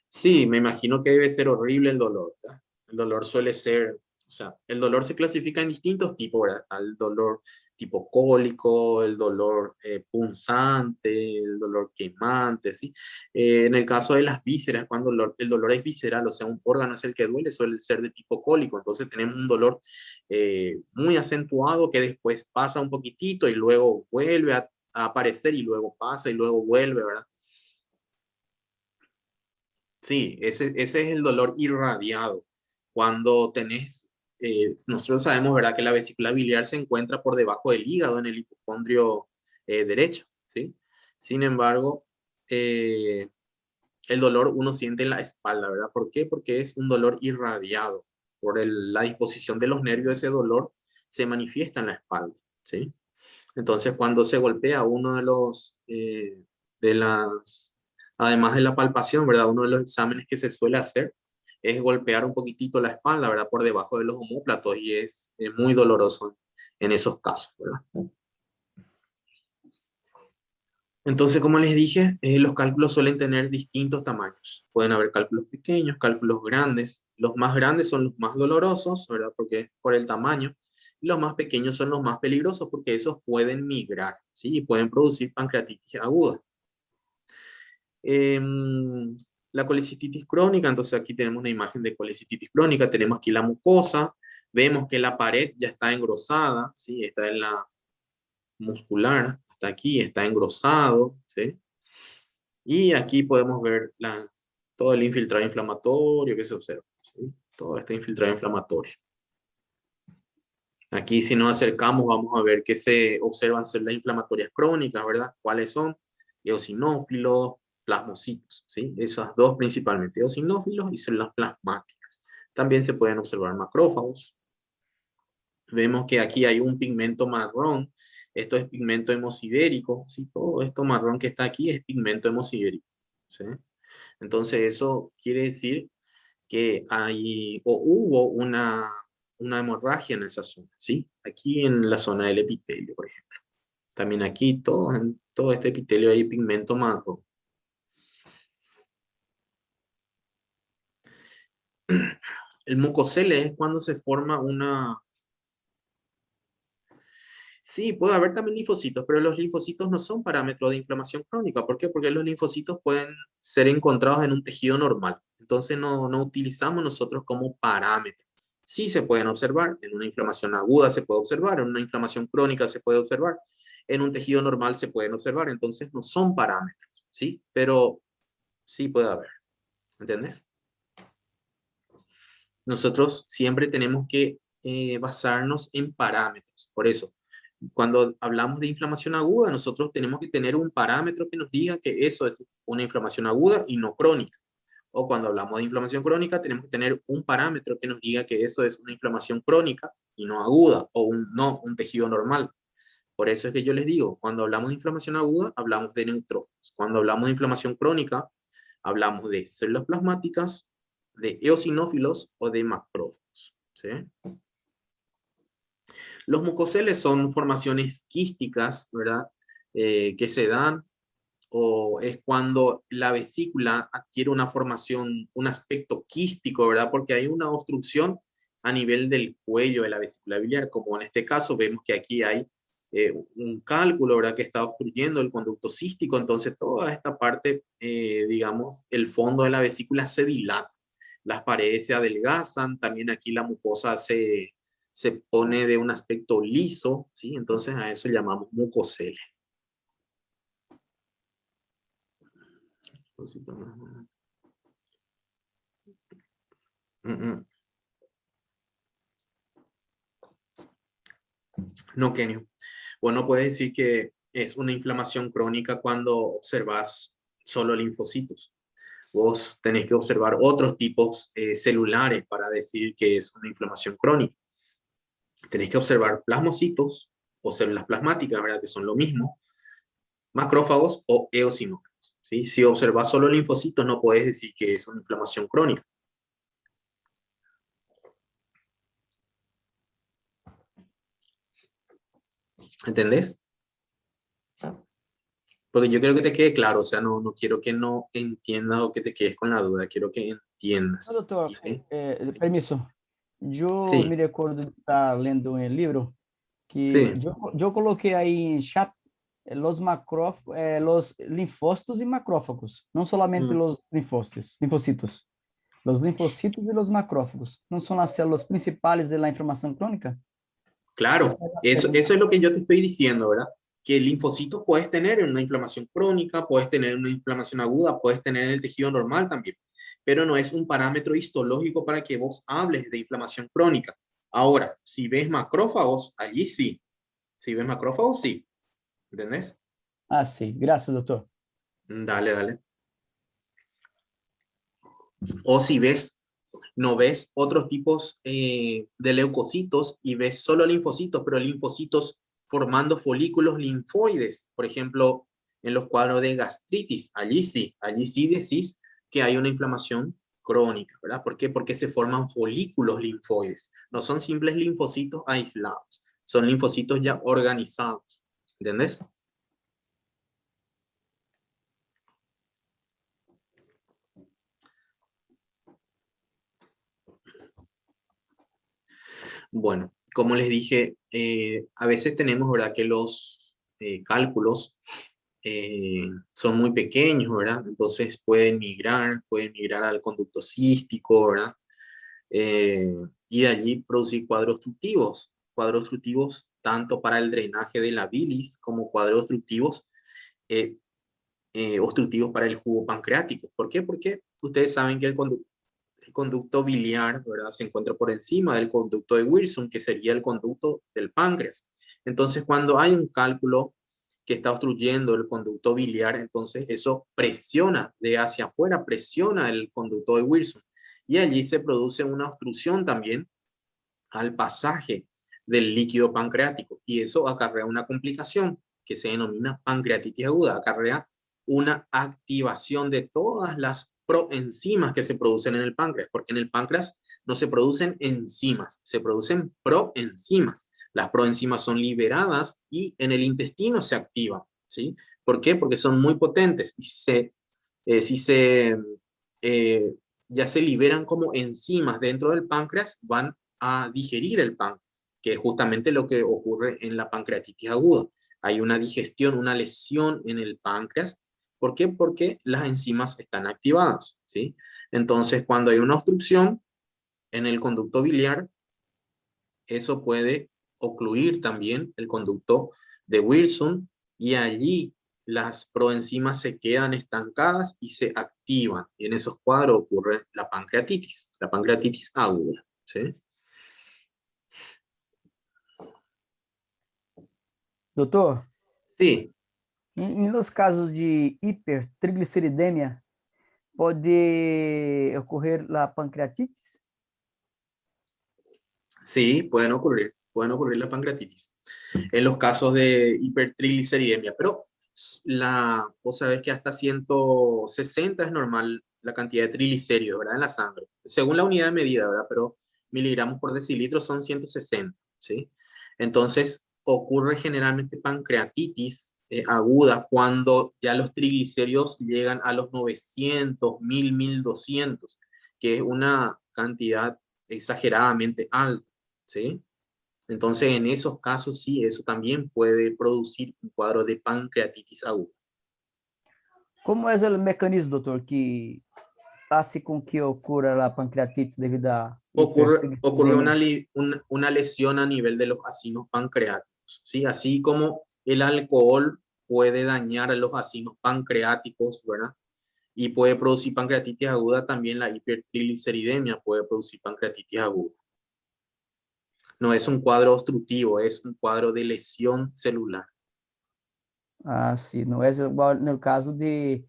Sí, me imagino que debe ser horrible el dolor, ¿verdad? El dolor suele ser, o sea, el dolor se clasifica en distintos tipos, ¿verdad? Está el dolor tipo cólico, el dolor punzante, el dolor quemante, ¿sí? En el caso de las vísceras, cuando el dolor es visceral, o sea, un órgano es el que duele, suele ser de tipo cólico, entonces tenemos un dolor muy acentuado que después pasa un poquitito y luego vuelve a aparecer y luego pasa y luego vuelve, ¿verdad? Sí, ese es el dolor irradiado. Cuando nosotros sabemos, ¿verdad?, que la vesícula biliar se encuentra por debajo del hígado en el hipocondrio derecho, ¿sí? Sin embargo, el dolor uno siente en la espalda, ¿verdad? ¿Por qué? Porque es un dolor irradiado. La disposición de los nervios, ese dolor se manifiesta en la espalda, ¿sí? Entonces, cuando se golpea uno de las, además de la palpación, ¿verdad? Uno de los exámenes que se suele hacer es golpear un poquitito la espalda, ¿verdad? Por debajo de los omóplatos y es muy doloroso en esos casos, ¿verdad? Entonces, como les dije, los cálculos suelen tener distintos tamaños. Pueden haber cálculos pequeños, cálculos grandes. Los más grandes son los más dolorosos, ¿verdad? Porque es por el tamaño. Y los más pequeños son los más peligrosos porque esos pueden migrar, ¿sí? Y pueden producir pancreatitis aguda. La colicistitis crónica, entonces aquí tenemos una imagen de colicistitis crónica. Tenemos aquí la mucosa. Vemos que la pared ya está engrosada, ¿sí? Esta es la muscular, hasta aquí está engrosado, ¿sí? Y aquí podemos ver todo el infiltrado inflamatorio que se observa, ¿sí? Todo este infiltrado inflamatorio. Aquí si nos acercamos vamos a ver que se observan células inflamatorias crónicas, ¿verdad? ¿Cuáles son? Eosinófilos, plasmocitos, ¿sí? Esas dos principalmente, eosinófilos y células plasmáticas. También se pueden observar macrófagos. Vemos que aquí hay un pigmento marrón. Esto es pigmento hemosidérico, ¿sí? Todo esto marrón que está aquí es pigmento hemosidérico, ¿sí? Entonces eso quiere decir que hubo una hemorragia en esa zona, ¿sí? Aquí en la zona del epitelio, por ejemplo. También aquí, en todo este epitelio hay pigmento marrón. El mucocele es cuando se forma una... Sí, puede haber también linfocitos, pero los linfocitos no son parámetros de inflamación crónica. ¿Por qué? Porque los linfocitos pueden ser encontrados en un tejido normal. Entonces no utilizamos nosotros como parámetro. Sí se pueden observar, en una inflamación aguda se puede observar, en una inflamación crónica se puede observar, en un tejido normal se pueden observar, entonces no son parámetros, ¿sí? Pero sí puede haber, ¿entiendes? Nosotros siempre tenemos que basarnos en parámetros, por eso. Cuando hablamos de inflamación aguda, nosotros tenemos que tener un parámetro que nos diga que eso es una inflamación aguda y no crónica. O cuando hablamos de inflamación crónica, tenemos que tener un parámetro que nos diga que eso es una inflamación crónica y no aguda, o un tejido normal. Por eso es que yo les digo, cuando hablamos de inflamación aguda, hablamos de neutrófilos. Cuando hablamos de inflamación crónica, hablamos de células plasmáticas, de eosinófilos o de macrófagos, ¿sí? Los mucoceles son formaciones quísticas, ¿verdad? Que se dan, o es cuando la vesícula adquiere una formación, un aspecto quístico, ¿verdad? Porque hay una obstrucción a nivel del cuello de la vesícula biliar, como en este caso vemos que aquí hay un cálculo, ¿verdad? Que está obstruyendo el conducto cístico, entonces toda esta parte, digamos, el fondo de la vesícula se dilata, las paredes se adelgazan, también aquí la mucosa se pone de un aspecto liso, ¿sí? Entonces a eso llamamos mucocele. No, Kenio. Bueno, puedes decir que es una inflamación crónica cuando observas solo linfocitos. Vos tenés que observar otros tipos celulares para decir que es una inflamación crónica. Tenés que observar plasmocitos o células plasmáticas, ¿verdad? Que son lo mismo, macrófagos o eosinófilos, ¿sí? Si observas solo linfocitos, no puedes decir que es una inflamación crónica. ¿Entendés? Porque yo quiero que te quede claro, o sea, no quiero que no entiendas o que te quedes con la duda, quiero que Não, entiendas. doutor, ¿Sí? permisso. Eu Sí, me recordo de estar lendo um livro que sí. eu coloquei aí em chat los linfócitos e macrófagos, não solamente Mm, los linfocitos. Los linfocitos e los macrófagos não são as células principais da inflamação crônica? Essa Claro, é a eso pergunta. es lo que yo te estoy diciendo, ¿verdad? Que linfocitos puedes tener en una inflamación crónica, puedes tener una inflamación aguda, puedes tener en el tejido normal también, pero no es un parámetro histológico para que vos hables de inflamación crónica. Ahora, si ves macrófagos, allí sí. Si ves macrófagos, sí. ¿Entendés? Ah, sim. Graças, doutor. Dale, dale. O si ves, no ves otros tipos de leucocitos y ves solo linfocitos, pero linfocitos formando folículos linfoides, por ejemplo, en los cuadros de gastritis, allí sí decís que hay una inflamación crónica, ¿verdad? ¿Por qué? Porque se forman folículos linfoides, no son simples linfocitos aislados, son linfocitos ya organizados, ¿entendés? Bueno, como les dije, a veces tenemos, ¿verdad? Que los cálculos son muy pequeños, ¿verdad? Entonces pueden migrar al conducto cístico, ¿verdad? Eh, y de allí producir cuadros obstructivos tanto para el drenaje de la bilis como cuadros eh, obstructivos para el jugo pancreático. ¿Por qué? Porque ustedes saben que el conducto biliar, ¿verdad? Se encuentra por encima del conducto de Wilson, que sería el conducto del páncreas. Entonces, cuando hay un cálculo que está obstruyendo el conducto biliar, entonces eso presiona de hacia afuera, presiona el conducto de Wilson. Y allí se produce una obstrucción también al pasaje del líquido pancreático. Y eso acarrea una complicación que se denomina pancreatitis aguda, acarrea una activación de todas las proenzimas que se producen en el páncreas, porque en el páncreas no se producen enzimas, se producen proenzimas. Las proenzimas son liberadas y en el intestino se activan, ¿sí? ¿Por qué? Porque son muy potentes y si se ya se liberan como enzimas dentro del páncreas, van a digerir el páncreas, que es justamente lo que ocurre en la pancreatitis aguda. Hay una digestión, una lesión en el páncreas. ¿Por qué? Porque las enzimas están activadas, ¿sí? Entonces, cuando hay una obstrucción en el conducto biliar, eso puede ocluir también el conducto de Wilson y allí las proenzimas se quedan estancadas y se activan. Y en esos cuadros ocurre la pancreatitis aguda, ¿sí? Doutor, Sí, nos casos de hipertrigliceridemia, pode ocorrer a pancreatite? sí, pueden ocurrir la pancreatitis. En los casos de hipertrigliceridemia, pero vos sabés que hasta 160 es normal la cantidad de triglicéridos, ¿verdad? En la sangre, según la unidad de medida, ¿verdad? Pero miligramos por decilitro son 160, ¿sí? Entonces, ocurre generalmente pancreatitis aguda cuando ya los triglicéridos llegan a los 900, 1000, 1200, que es una cantidad exageradamente alta, ¿sí? Entonces, en esos casos, sí, eso también puede producir un cuadro de pancreatitis aguda. Como é o mecanismo, doutor, que faça com que ocorra a pancreatite devido à Ocurre hipertrigliceridemia? una lesión a nivel de los acinos pancreáticos, ¿sí? Así como el alcohol puede dañar a los acinos pancreáticos, ¿verdad? Y puede producir pancreatitis aguda, también la hipertrigliceridemia puede producir pancreatitis aguda. No es un cuadro obstructivo, es un cuadro de lesión celular. Ah, sim, não é igual no caso de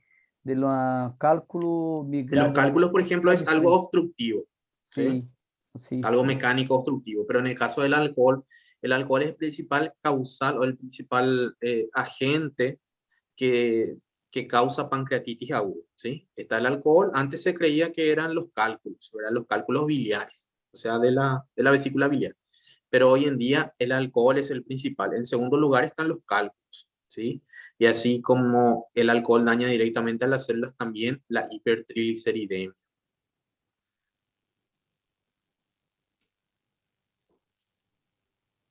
cálculo En los migrar de la cálculos, por masa ejemplo, a es algo diferente. obstructivo, ¿sí? Sim, sim, Algo sim. mecánico obstructivo, pero en el caso del el alcohol es el principal causal o el principal agente que causa pancreatitis aguda, ¿sí? Está el alcohol, antes se creía que eran los cálculos, ¿verdad? Los cálculos biliares, o sea, de la vesícula biliar, pero hoy en día el alcohol es el principal. En segundo lugar están los cálculos, ¿sí? Y así como el alcohol daña directamente a las células, también la hipertrigliceridemia.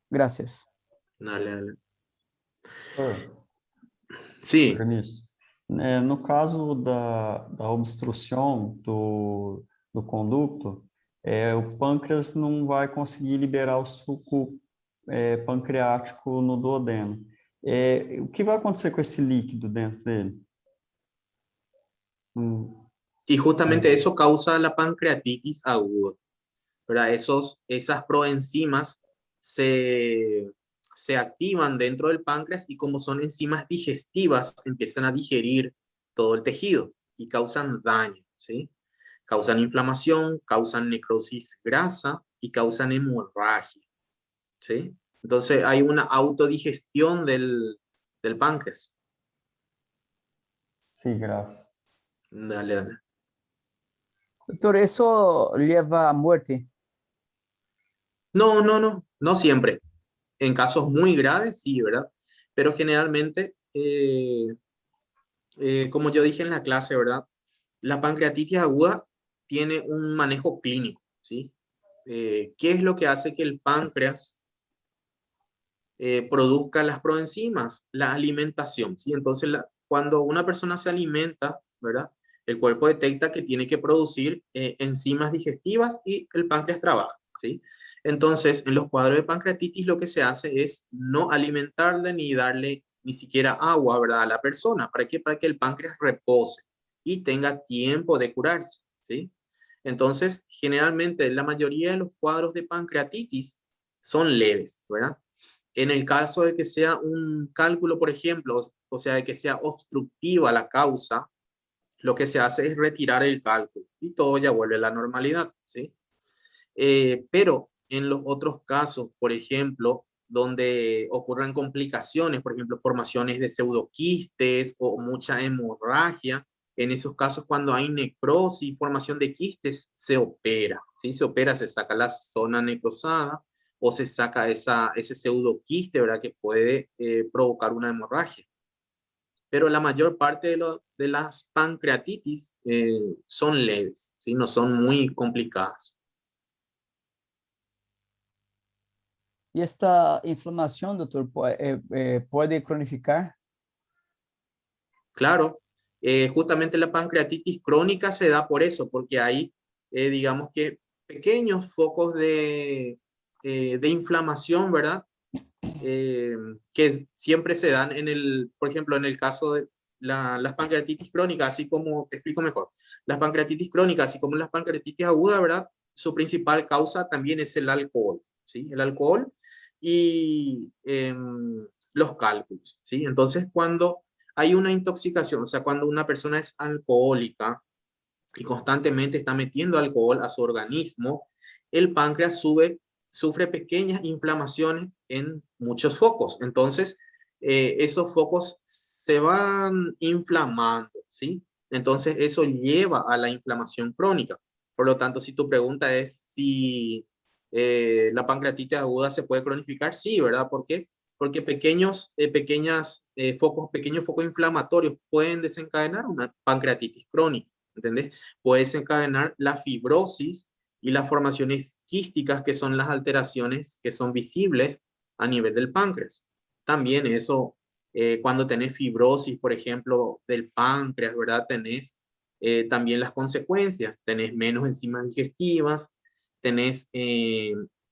Graças. Dale, dale. Doutor, Sí, Carniço, no caso da obstrução do conducto, o pâncreas não vai conseguir liberar o suco pancreático no duodeno. O que vai acontecer com esse líquido dentro dele? Hum, y justamente é, eso causa la pancreatitis aguda, ¿verdad? Esas proenzimas se activan dentro del páncreas y como son enzimas digestivas, empiezan a digerir todo el tejido y causan daño, ¿sí? Causan inflamación, causan necrosis grasa y causan hemorragia, ¿sí? Entonces hay una autodigestión del páncreas. sim, graças. Dale, dale. Doutor, isso leva à morte? No, no, no, no siempre. En casos muy graves, sí, ¿verdad? Pero generalmente, como yo dije en la clase, ¿verdad? La pancreatitis aguda tiene un manejo clínico, ¿sí? ¿Qué es lo que hace que el páncreas produzca las proenzimas? La alimentación, ¿sí? Entonces, cuando una persona se alimenta, ¿verdad? El cuerpo detecta que tiene que producir enzimas digestivas y el páncreas trabaja, ¿sí? Entonces, en los cuadros de pancreatitis lo que se hace es no alimentarle ni darle ni siquiera agua, ¿verdad? A la persona. ¿Para qué? Para que el páncreas repose y tenga tiempo de curarse, ¿sí? Entonces, generalmente la mayoría de los cuadros de pancreatitis son leves, ¿verdad? En el caso de que sea un cálculo, por ejemplo, o sea, de que sea obstructiva la causa, lo que se hace es retirar el cálculo y todo ya vuelve a la normalidad, ¿sí? Pero en los otros casos, por ejemplo, donde ocurran complicaciones, por ejemplo, formaciones de pseudoquistes o mucha hemorragia, en esos casos cuando hay necrosis, formación de quistes, se opera, ¿sí? Se opera, se saca la zona necrosada o se saca ese pseudoquiste, ¿verdad? Que puede provocar una hemorragia. Pero la mayor parte de las pancreatitis son leves, ¿sí? No son muy complicadas. E esta inflamação, doutor, pode cronificar? Claro, justamente la pancreatitis crónica se da por eso, porque hay, digamos que, pequeños focos de inflamación, ¿verdad? Que siempre se dan por ejemplo, en el caso de las pancreatitis crónicas, así como, te explico mejor, las pancreatitis crónicas, así como las pancreatitis agudas, ¿verdad? Su principal causa también es el alcohol, ¿sí? El alcohol y los cálculos, ¿sí? Entonces, cuando hay una intoxicación, o sea, cuando una persona es alcohólica y constantemente está metiendo alcohol a su organismo, el páncreas sufre pequeñas inflamaciones en muchos focos. Entonces, esos focos se van inflamando, ¿sí? Entonces, eso lleva a la inflamación crónica. Por lo tanto, si tu pregunta es si la pancreatitis aguda se puede cronificar, sí, ¿verdad? ¿Por qué? Porque pequeños focos inflamatorios pueden desencadenar una pancreatitis crónica, ¿entendés? Puede desencadenar la fibrosis y las formaciones quísticas, que son las alteraciones que son visibles a nivel del páncreas. También eso, cuando tenés fibrosis, por ejemplo, del páncreas, ¿verdad? Tenés también las consecuencias, tenés menos enzimas digestivas, tenés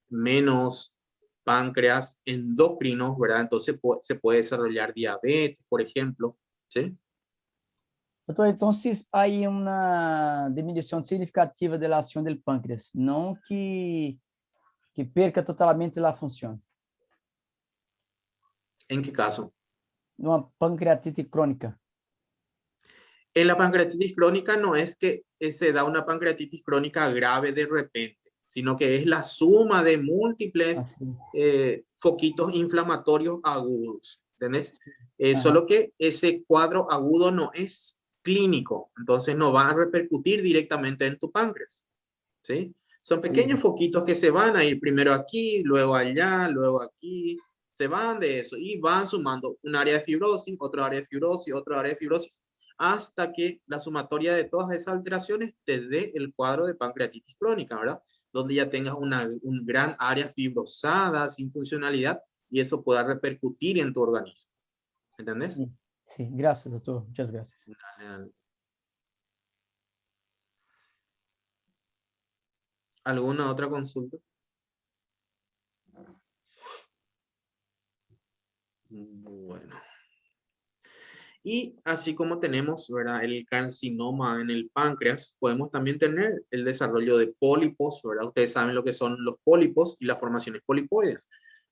menos páncreas endocrinos, ¿verdad? Entonces se puede desarrollar diabetes, por ejemplo, ¿sí? Doutor, então, se há uma diminuição significativa da ação do pâncreas, não que perca totalmente a função. ¿En qué caso? numa pancreatite crônica? En la pancreatitis crónica no es que se da una pancreatitis crónica grave de repente, sino que es la suma de múltiples Assim. foquitos inflamatorios agudos, ¿entendés? Ajá. Solo que ese cuadro agudo no es clínico, entonces no va a repercutir directamente en tu páncreas, ¿sí? Son pequeños foquitos que se van a ir primero aquí, luego allá, luego aquí, se van de eso y van sumando un área de fibrosis, otro área de fibrosis, otro área de fibrosis, hasta que la sumatoria de todas esas alteraciones te dé el cuadro de pancreatitis crónica, ¿verdad? Donde ya tengas un gran área fibrosada, sin funcionalidad, y eso pueda repercutir en tu organismo. ¿Entendés? Sim, sim. Graças, doutor. Muitas graças. Dale, dale. ¿Alguna otra consulta? Bueno. Y así como tenemos, ¿verdad?, el carcinoma en el páncreas, podemos también tener el desarrollo de pólipos, ¿verdad? Ustedes saben lo que son los pólipos y las formaciones polipoides.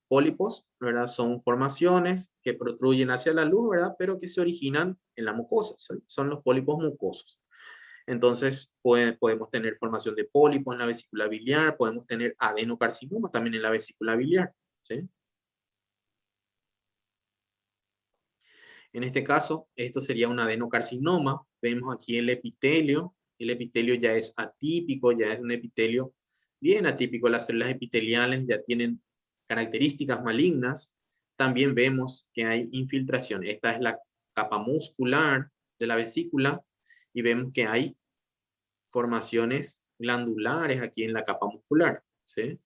Pólipos, ¿verdad?, son formaciones que protruyen hacia la luz, ¿verdad?, pero que se originan en la mucosa, ¿sí? Son los pólipos mucosos. Entonces, podemos tener formación de pólipos en la vesícula biliar, podemos tener adenocarcinoma también en la vesícula biliar, ¿sí? En este caso, esto sería un adenocarcinoma. Vemos aquí el epitelio. El epitelio ya es atípico, ya es un epitelio bien atípico. Las células epiteliales ya tienen características malignas. También vemos que hay infiltración. Esta es la capa muscular de la vesícula y vemos que hay formaciones glandulares aquí en la capa muscular, ¿sí?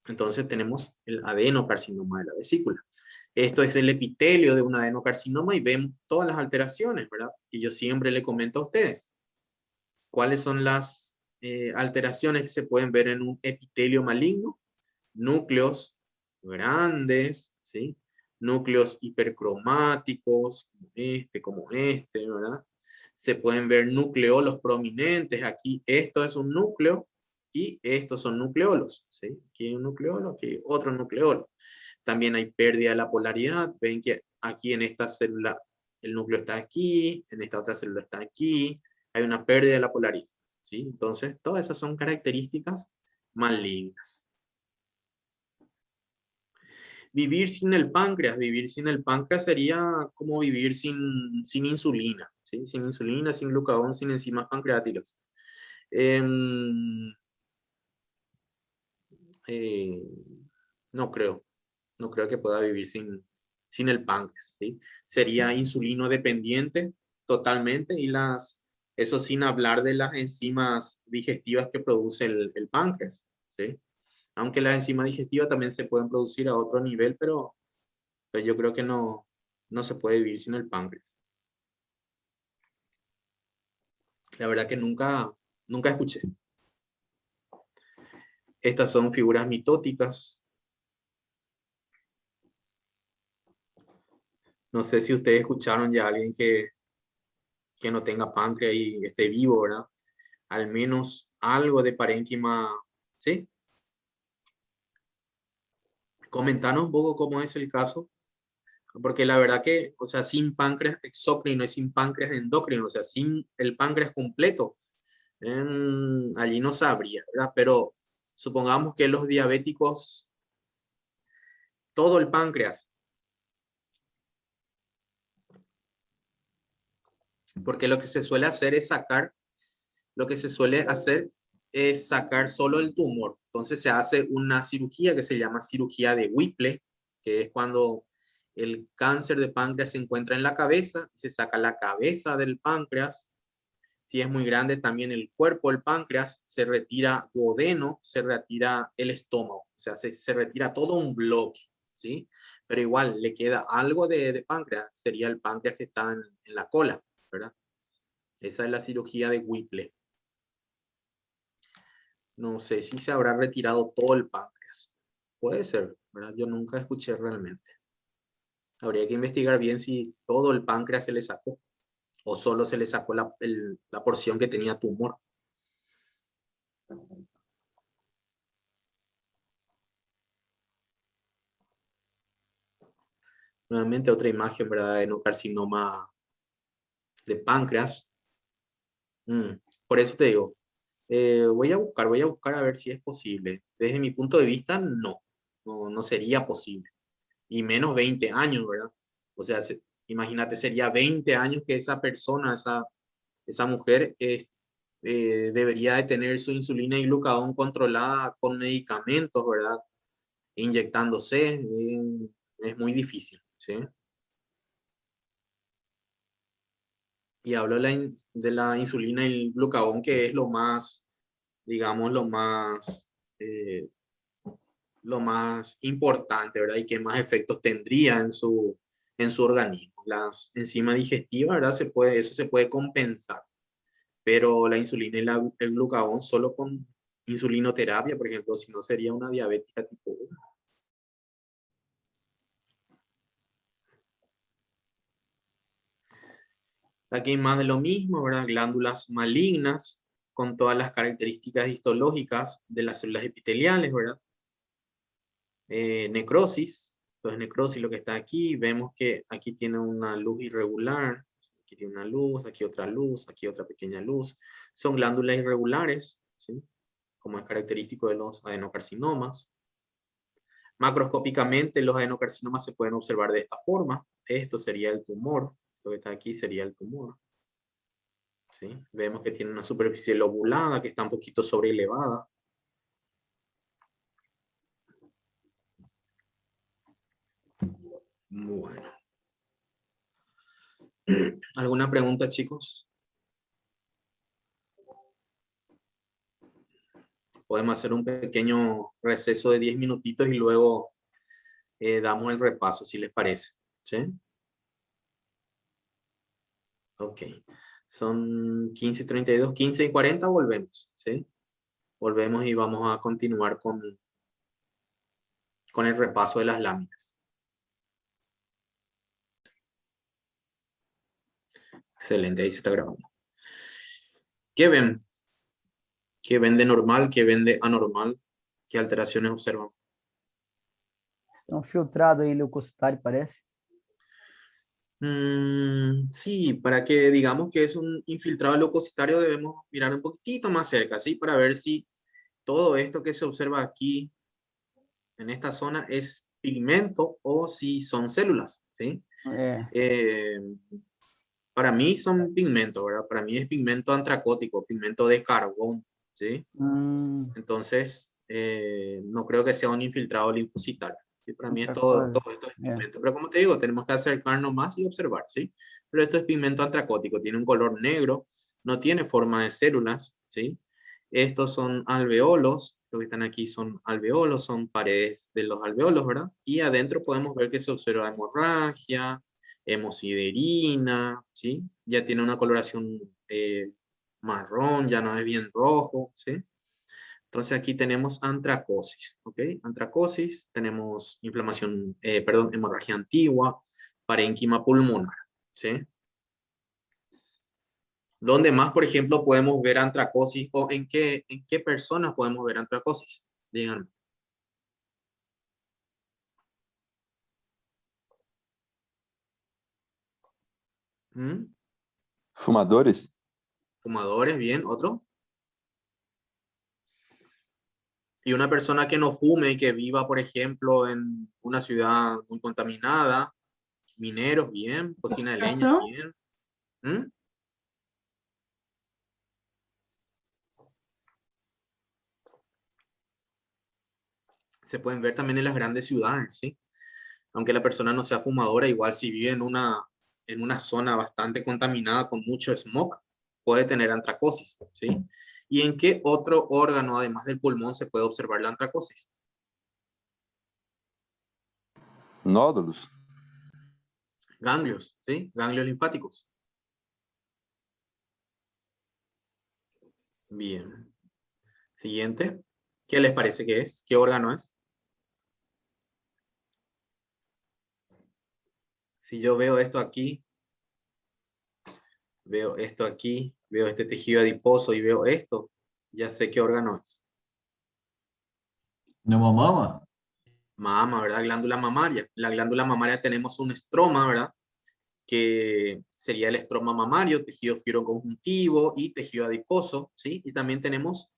Entonces tenemos el adenocarcinoma de la vesícula. Esto es el epitelio de un adenocarcinoma y vemos todas las alteraciones, ¿verdad? Y yo siempre le comento a ustedes cuáles son las alteraciones que se pueden ver en un epitelio maligno. Núcleos grandes, ¿sí? Núcleos hipercromáticos, como este, ¿verdad? Se pueden ver nucleolos prominentes. Aquí esto es un núcleo y estos son nucleolos, ¿sí? Aquí hay un nucleolo, aquí hay otro nucleolo. También hay pérdida de la polaridad. Ven que aquí en esta célula el núcleo está aquí, en esta otra célula está aquí. Hay una pérdida de la polaridad, ¿sí? Entonces, todas esas son características malignas. Vivir sin el páncreas sería como vivir sin insulina, ¿sí? Sin insulina, sin glucagón, sin enzimas pancreáticas. No creo que pueda vivir sin el páncreas, ¿sí? Sería insulino dependiente totalmente y eso sin hablar de las enzimas digestivas que produce el páncreas, ¿sí? Aunque las enzimas digestivas también se pueden producir a otro nivel, pero yo creo que no se puede vivir sin el páncreas. La verdad que nunca escuché. Estas son figuras mitóticas. No sé si ustedes escucharon ya a alguien que no tenga páncreas y esté vivo, ¿verdad? Al menos algo de parénquima, ¿sí? Comentanos un poco cómo es el caso, porque la verdad que, o sea, sin páncreas exócrino y sin páncreas endocrino, o sea, sin el páncreas completo, allí no sabría, ¿verdad? Pero supongamos que los diabéticos, todo el páncreas, porque lo que se suele hacer es sacar solo el tumor. Entonces se hace una cirugía que se llama cirugía de Whipple, que es cuando el cáncer de páncreas se encuentra en la cabeza, se saca la cabeza del páncreas. Si es muy grande, también el cuerpo del páncreas, se retira duodeno, se retira el estómago, o sea, se retira todo un bloque, ¿sí? Pero igual le queda algo de páncreas, sería el páncreas que está en la cola, ¿verdad? Esa es la cirugía de Whipple. No sé si se habrá retirado todo el páncreas. Puede ser, ¿verdad? Yo nunca escuché realmente. Habría que investigar bien si todo el páncreas se le sacó o solo se le sacó la porción que tenía tumor. Nuevamente otra imagen, ¿verdad? De adenocarcinoma de páncreas. Por eso te digo, voy a buscar a ver si es posible. Desde mi punto de vista, no sería posible. Y menos 20 años, ¿verdad? O sea, imagínate, sería 20 años que esa persona, esa mujer, debería de tener su insulina y glucagón controlada con medicamentos, ¿verdad? Inyectándose, es muy difícil, ¿sí? Y hablo de la insulina y el glucagón, que es lo más, digamos, lo más importante, ¿verdad? Y que más efectos tendría en su organismo. Las enzimas digestivas, ¿verdad? Eso se puede compensar, pero la insulina y el glucagón solo con insulinoterapia, por ejemplo, si no sería una diabética tipo 1. Aquí hay más de lo mismo, ¿verdad? Glándulas malignas con todas las características histológicas de las células epiteliales, ¿verdad? Necrosis, entonces necrosis lo que está aquí, vemos que aquí tiene una luz irregular, aquí tiene una luz, aquí otra pequeña luz, son glándulas irregulares, ¿sí? Como es característico de los adenocarcinomas. Macroscópicamente los adenocarcinomas se pueden observar de esta forma, esto sería el tumor, esto que está aquí sería el tumor. ¿Sí? Vemos que tiene una superficie lobulada que está un poquito sobreelevada. Bueno. ¿Alguna pregunta, chicos? Podemos hacer un pequeño receso de 10 minutitos y luego damos el repaso, si les parece. ¿Sí? Ok. Son 15:32, 15:40, volvemos. ¿Sí? Volvemos y vamos a continuar con el repaso de las láminas. Excelente, ahí se está grabando. ¿Qué ven? ¿Qué ven de normal? ¿Qué ven de anormal? ¿Qué alteraciones observan? Estão filtrado aí leucocitário, parece. Sí, para que digamos que es un infiltrado leucocitario debemos mirar un poquitito más cerca, ¿sí? Para ver si todo esto que se observa aquí en esta zona es pigmento o si son células, ¿sí? Para mí son pigmentos, ¿verdad? Para mí es pigmento antracótico, pigmento de carbón, ¿sí? Entonces, no creo que sea un infiltrado linfocitario. ¿Sí? Para mí es todo esto es pigmento. Pero como te digo, tenemos que acercarnos más y observar, ¿sí? Pero esto es pigmento antracótico, tiene un color negro, no tiene forma de células, ¿sí? Estos son alveolos, los que están aquí son alveolos, son paredes de los alveolos, ¿verdad? Y adentro podemos ver que se observa hemorragia, hemosiderina, ¿sí? Ya tiene una coloración marrón, ya no es bien rojo, ¿sí? Entonces aquí tenemos antracosis, ¿ok? Antracosis, tenemos inflamación, hemorragia antigua, parénquima pulmonar, ¿sí? ¿Dónde más, por ejemplo, podemos ver antracosis o en qué personas podemos ver antracosis? Díganme. Fumadores? Fumadores, bien, otro. Y una persona que no fume y que viva, por ejemplo, en una ciudad muy contaminada, mineros, bien, cocina de leña, bien. Se pueden ver también en las grandes ciudades, ¿sí? Aunque la persona no sea fumadora, igual si vive en una zona bastante contaminada con mucho smog, puede tener antracosis, ¿sí? ¿Y en qué otro órgano, además del pulmón, se puede observar la antracosis? Nódulos? Ganglios, ¿sí? Ganglios linfáticos. Bien. Siguiente. ¿Qué les parece que es? ¿Qué órgano es? Si yo veo esto aquí, veo esto aquí, veo este tejido adiposo y veo esto, ya sé qué órgano es. ¿Pneumomama? Mama, ¿verdad? Glándula mamaria. La glándula mamaria tenemos un estroma, ¿verdad? Que sería el estroma mamario, tejido fibroconjuntivo y tejido adiposo, ¿sí? Y también tenemos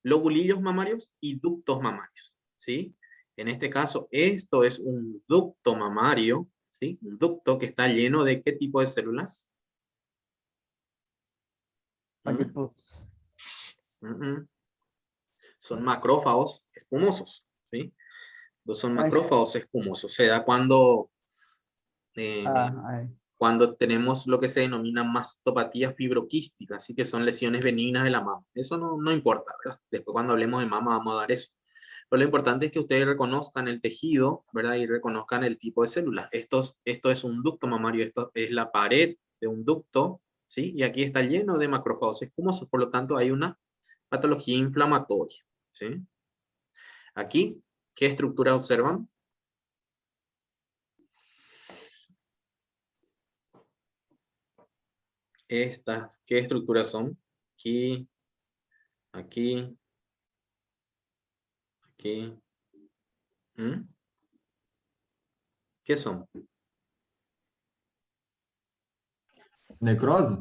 lobulillos mamarios y ductos mamarios, ¿sí? En este caso, esto es un ducto mamario, ¿sí? Un ducto que está lleno de ¿qué tipo de células? Adipose. Son macrófagos espumosos, ¿sí? Son Ay. macrófagos espumosos. Se da cuando, Ay. cuando tenemos lo que se denomina mastopatía fibroquística, así que son lesiones benignas de la mama. Eso no importa, ¿verdad? Después cuando hablemos de mama vamos a dar eso. Pero lo importante es que ustedes reconozcan el tejido, ¿verdad? Y reconozcan el tipo de células. Esto es un ducto mamario, esto es la pared de un ducto, ¿sí? Y aquí está lleno de macrófagos espumosos, por lo tanto hay una patología inflamatoria, ¿sí? Aquí, ¿qué estructura observan? Estas, ¿qué estructuras son? Aquí, aquí, aquí. ¿Mm? ¿Qué son? Necrose?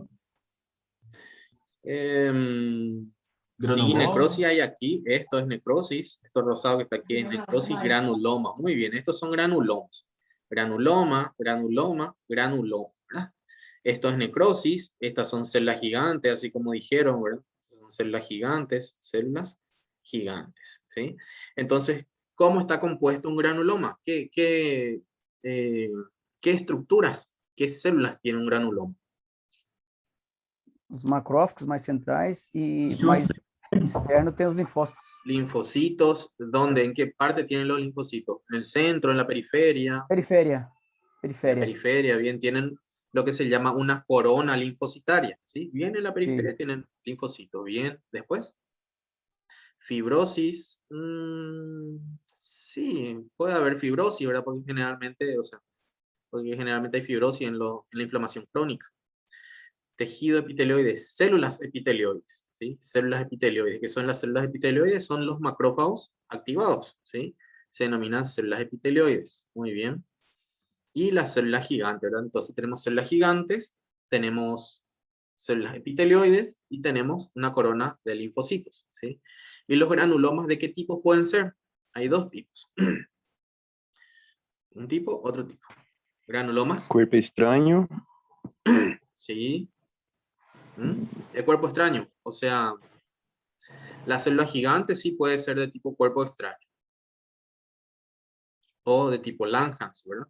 Sí, Granuloma? necrosis hay aquí. Esto es necrosis. Esto rosado que está aquí es necrosis, granuloma. Muy bien, estos son granulomas. Granuloma, granuloma, granuloma, ¿verdad? Esto es necrosis. Estas son células gigantes, así como dijeron, ¿verdad? Son células gigantes, ¿sí? Entonces, ¿cómo está compuesto un granuloma? ¿Qué estructuras, qué células tiene un granuloma? Os macrófagos mais centrais e mais externo tem os linfócitos. Linfocitos, ¿dónde? ¿En qué parte tienen los linfocitos? ¿En el centro, en la periferia? Periferia. En la Periferia. periferia, bien, tienen lo que se llama una corona linfocitaria, ¿sí? Bien, en la periferia Sí. tienen linfocitos, bien. Después, fibrosis, sí, puede haber fibrosis, ¿verdad? Porque generalmente hay fibrosis en la inflamación crónica. Tejido epitelioide, células epitelioides, ¿sí? Células epitelioides, que son las células epitelioides, son los macrófagos activados, ¿sí? Se denominan células epitelioides, muy bien. Y las células gigantes, ¿verdad? Entonces tenemos células gigantes, tenemos células epitelioides y tenemos una corona de linfocitos, ¿sí? ¿Y los granulomas de qué tipo pueden ser? Hay dos tipos. Un tipo, otro tipo. Granulomas, Cuerpo extraño. sí. El cuerpo extraño, o sea, la célula gigante sí puede ser de tipo cuerpo extraño o de tipo Langhans, ¿verdad?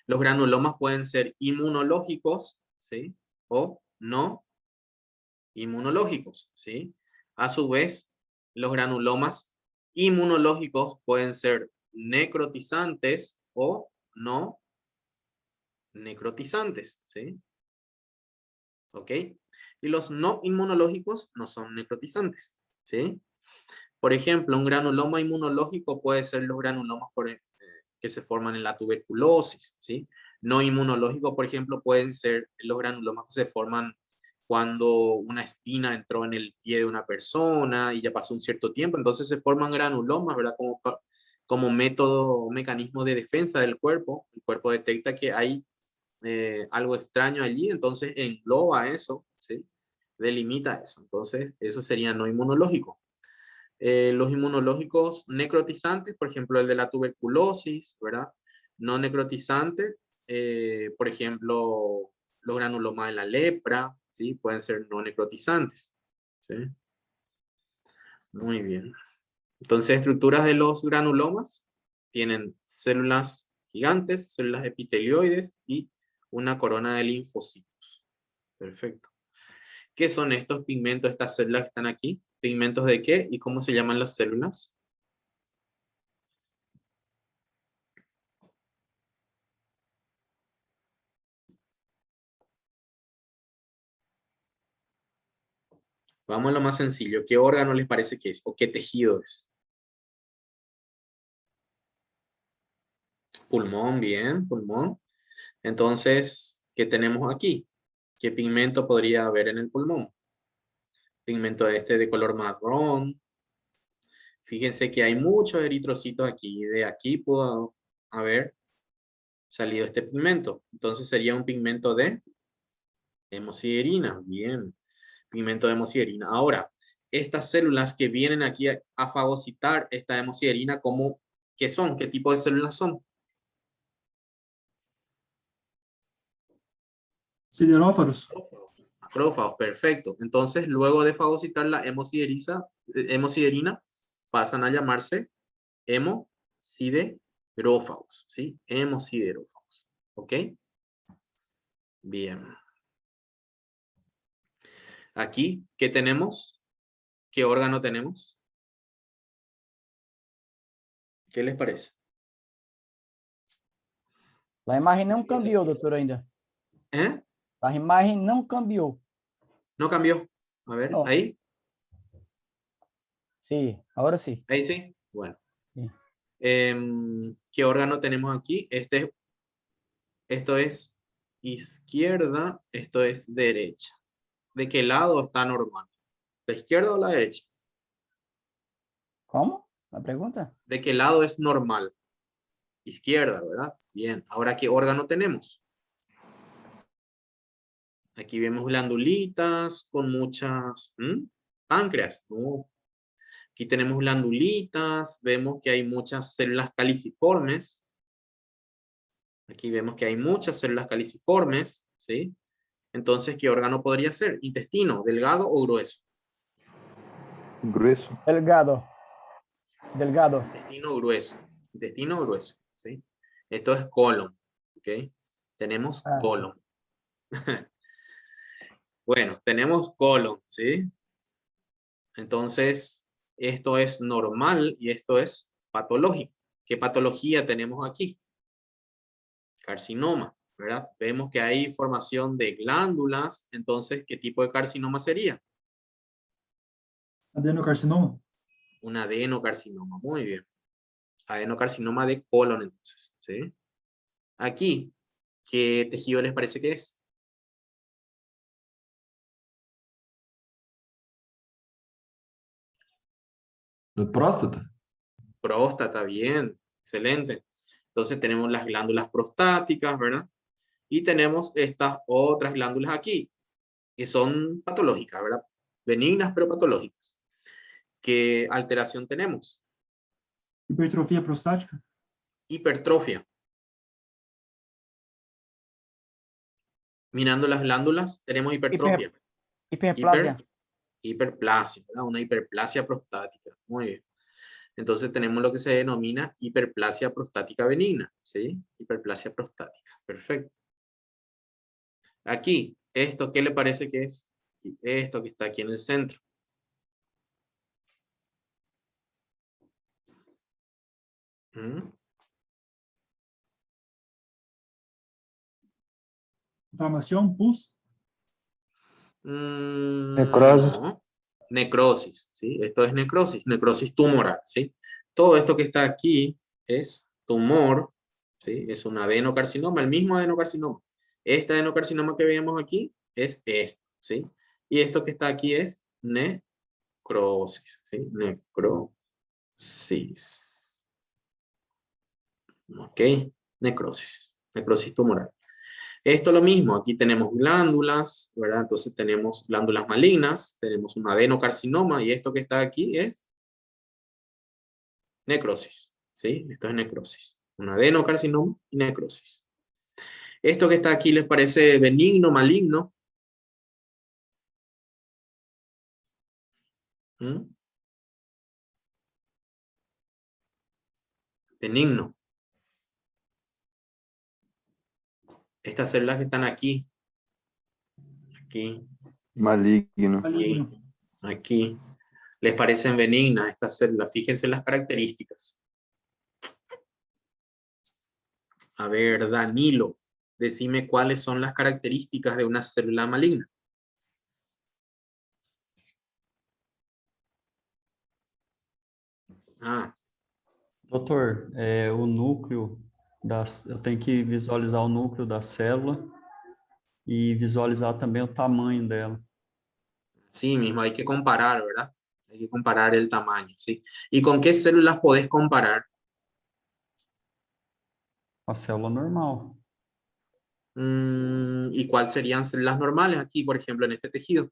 Los granulomas pueden ser inmunológicos, ¿sí? O no inmunológicos, ¿sí? A su vez, los granulomas inmunológicos pueden ser necrotizantes o no necrotizantes, ¿sí? ¿Ok? Y los no inmunológicos no son necrotizantes, ¿sí? Por ejemplo, un granuloma inmunológico puede ser los granulomas que se forman en la tuberculosis, ¿sí? No inmunológico, por ejemplo, pueden ser los granulomas que se forman cuando una espina entró en el pie de una persona y ya pasó un cierto tiempo, entonces se forman granulomas, ¿verdad? Como método, mecanismo de defensa del cuerpo. El cuerpo detecta que hay algo extraño allí, entonces engloba eso, ¿sí? Delimita eso. Entonces, eso sería no inmunológico. Los inmunológicos necrotizantes, por ejemplo, el de la tuberculosis, ¿verdad? No necrotizante, por ejemplo, los granulomas de la lepra, ¿sí? Pueden ser no necrotizantes, ¿sí? Muy bien. Entonces, estructuras de los granulomas tienen células gigantes, células epitelioides y una corona de linfocitos. Perfecto. ¿Qué son estos pigmentos, estas células que están aquí? ¿Pigmentos de qué y cómo se llaman las células? Vamos a lo más sencillo. ¿Qué órgano les parece que es? ¿O qué tejido es? Pulmón, bien, pulmón. Entonces, ¿qué tenemos aquí? ¿Qué pigmento podría haber en el pulmón? Pigmento este de color marrón, Fíjense que hay muchos eritrocitos aquí. De aquí pudo haber salido este pigmento. Entonces sería un pigmento de hemosiderina. Bien. Pigmento de hemosiderina. Ahora, estas células que vienen aquí a fagocitar esta hemosiderina, ¿qué son? ¿Qué tipo de células son? Siderófaros. Macrófagos, perfecto. Entonces, luego de fagocitar la hemosiderina, pasan a llamarse hemosiderófagos, ¿sí? Hemosiderófagos, ¿ok? Bien. Aquí, ¿qué tenemos? ¿Qué órgano tenemos? ¿Qué les parece? A imagem não cambiou, doutor, ainda. ¿Eh? A imagem não cambiou. ¿No cambió? A ver, No. ahí. Sí, ahora sí. Ahí sí. Bueno. Sí. ¿Qué órgano tenemos aquí? Esto es izquierda, esto es derecha. ¿De qué lado está normal? ¿La izquierda o la derecha? Como? A pergunta? ¿De qué lado es normal? Izquierda, ¿verdad? Bien. Ahora, ¿qué órgano tenemos? Aquí vemos glandulitas con muchas... Páncreas. No. Aquí tenemos glandulitas. Vemos que hay muchas células caliciformes. Aquí vemos que hay muchas células caliciformes, ¿sí? Entonces, ¿qué órgano podría ser? ¿Intestino, delgado o grueso? Grueso. Delgado. Delgado. Intestino grueso. Intestino grueso, ¿sí? Esto es colon, ¿ok? Tenemos Ah. colon. Bueno, tenemos colon, ¿sí? Entonces, esto es normal y esto es patológico. ¿Qué patología tenemos aquí? Carcinoma, ¿verdad? Vemos que hay formación de glándulas. Entonces, ¿qué tipo de carcinoma sería? Adenocarcinoma. Un adenocarcinoma. Muy bien. Adenocarcinoma de colon, entonces, ¿sí? Aquí, ¿qué tejido les parece que es? Próstata. Próstata, bien, excelente. Entonces tenemos las glándulas prostáticas, ¿verdad? Y tenemos estas otras glándulas aquí, que son patológicas, ¿verdad? Benignas, pero patológicas. ¿Qué alteración tenemos? Hipertrofia prostática. Hipertrofia. Mirando las glándulas, tenemos hipertrofia. Hiperplasia. Hiperplasia, ¿verdad? Una hiperplasia prostática. Muy bien. Entonces tenemos lo que se denomina hiperplasia prostática benigna, ¿sí? Hiperplasia prostática. Perfecto. Aquí, ¿esto qué le parece que es? Esto que está aquí en el centro. Inflamación, pus. Necrosis. No. Necrosis, ¿sí? Esto es necrosis, necrosis tumoral, ¿sí? Todo esto que está aquí es tumor, ¿sí? Es un adenocarcinoma, el mismo adenocarcinoma. Este adenocarcinoma que vemos aquí es esto, ¿sí? Y esto que está aquí es necrosis, ¿sí? Necrosis. ¿Ok? Necrosis, necrosis tumoral. Esto es lo mismo, aquí tenemos glándulas, ¿verdad? Entonces tenemos glándulas malignas, tenemos un adenocarcinoma y esto que está aquí es necrosis, ¿sí? Esto es necrosis. Un adenocarcinoma y necrosis. Esto que está aquí les parece benigno, maligno. Benigno. Estas células que están aquí. Aquí. Maligno. Maligno. Aquí. Les parecen benignas estas células. Fíjense las características. A ver, Danilo, decime cuáles son las características de una célula maligna. Doutor, o núcleo, eu tenho que visualizar o núcleo da célula e visualizar também o tamanho dela. Sí mismo, hay que comparar, ¿verdad? Hay que comparar el tamaño, ¿sí? ¿Y con qué células podés comparar? A célula normal. ¿Y cuáles serían células normales aquí, por ejemplo, en este tejido?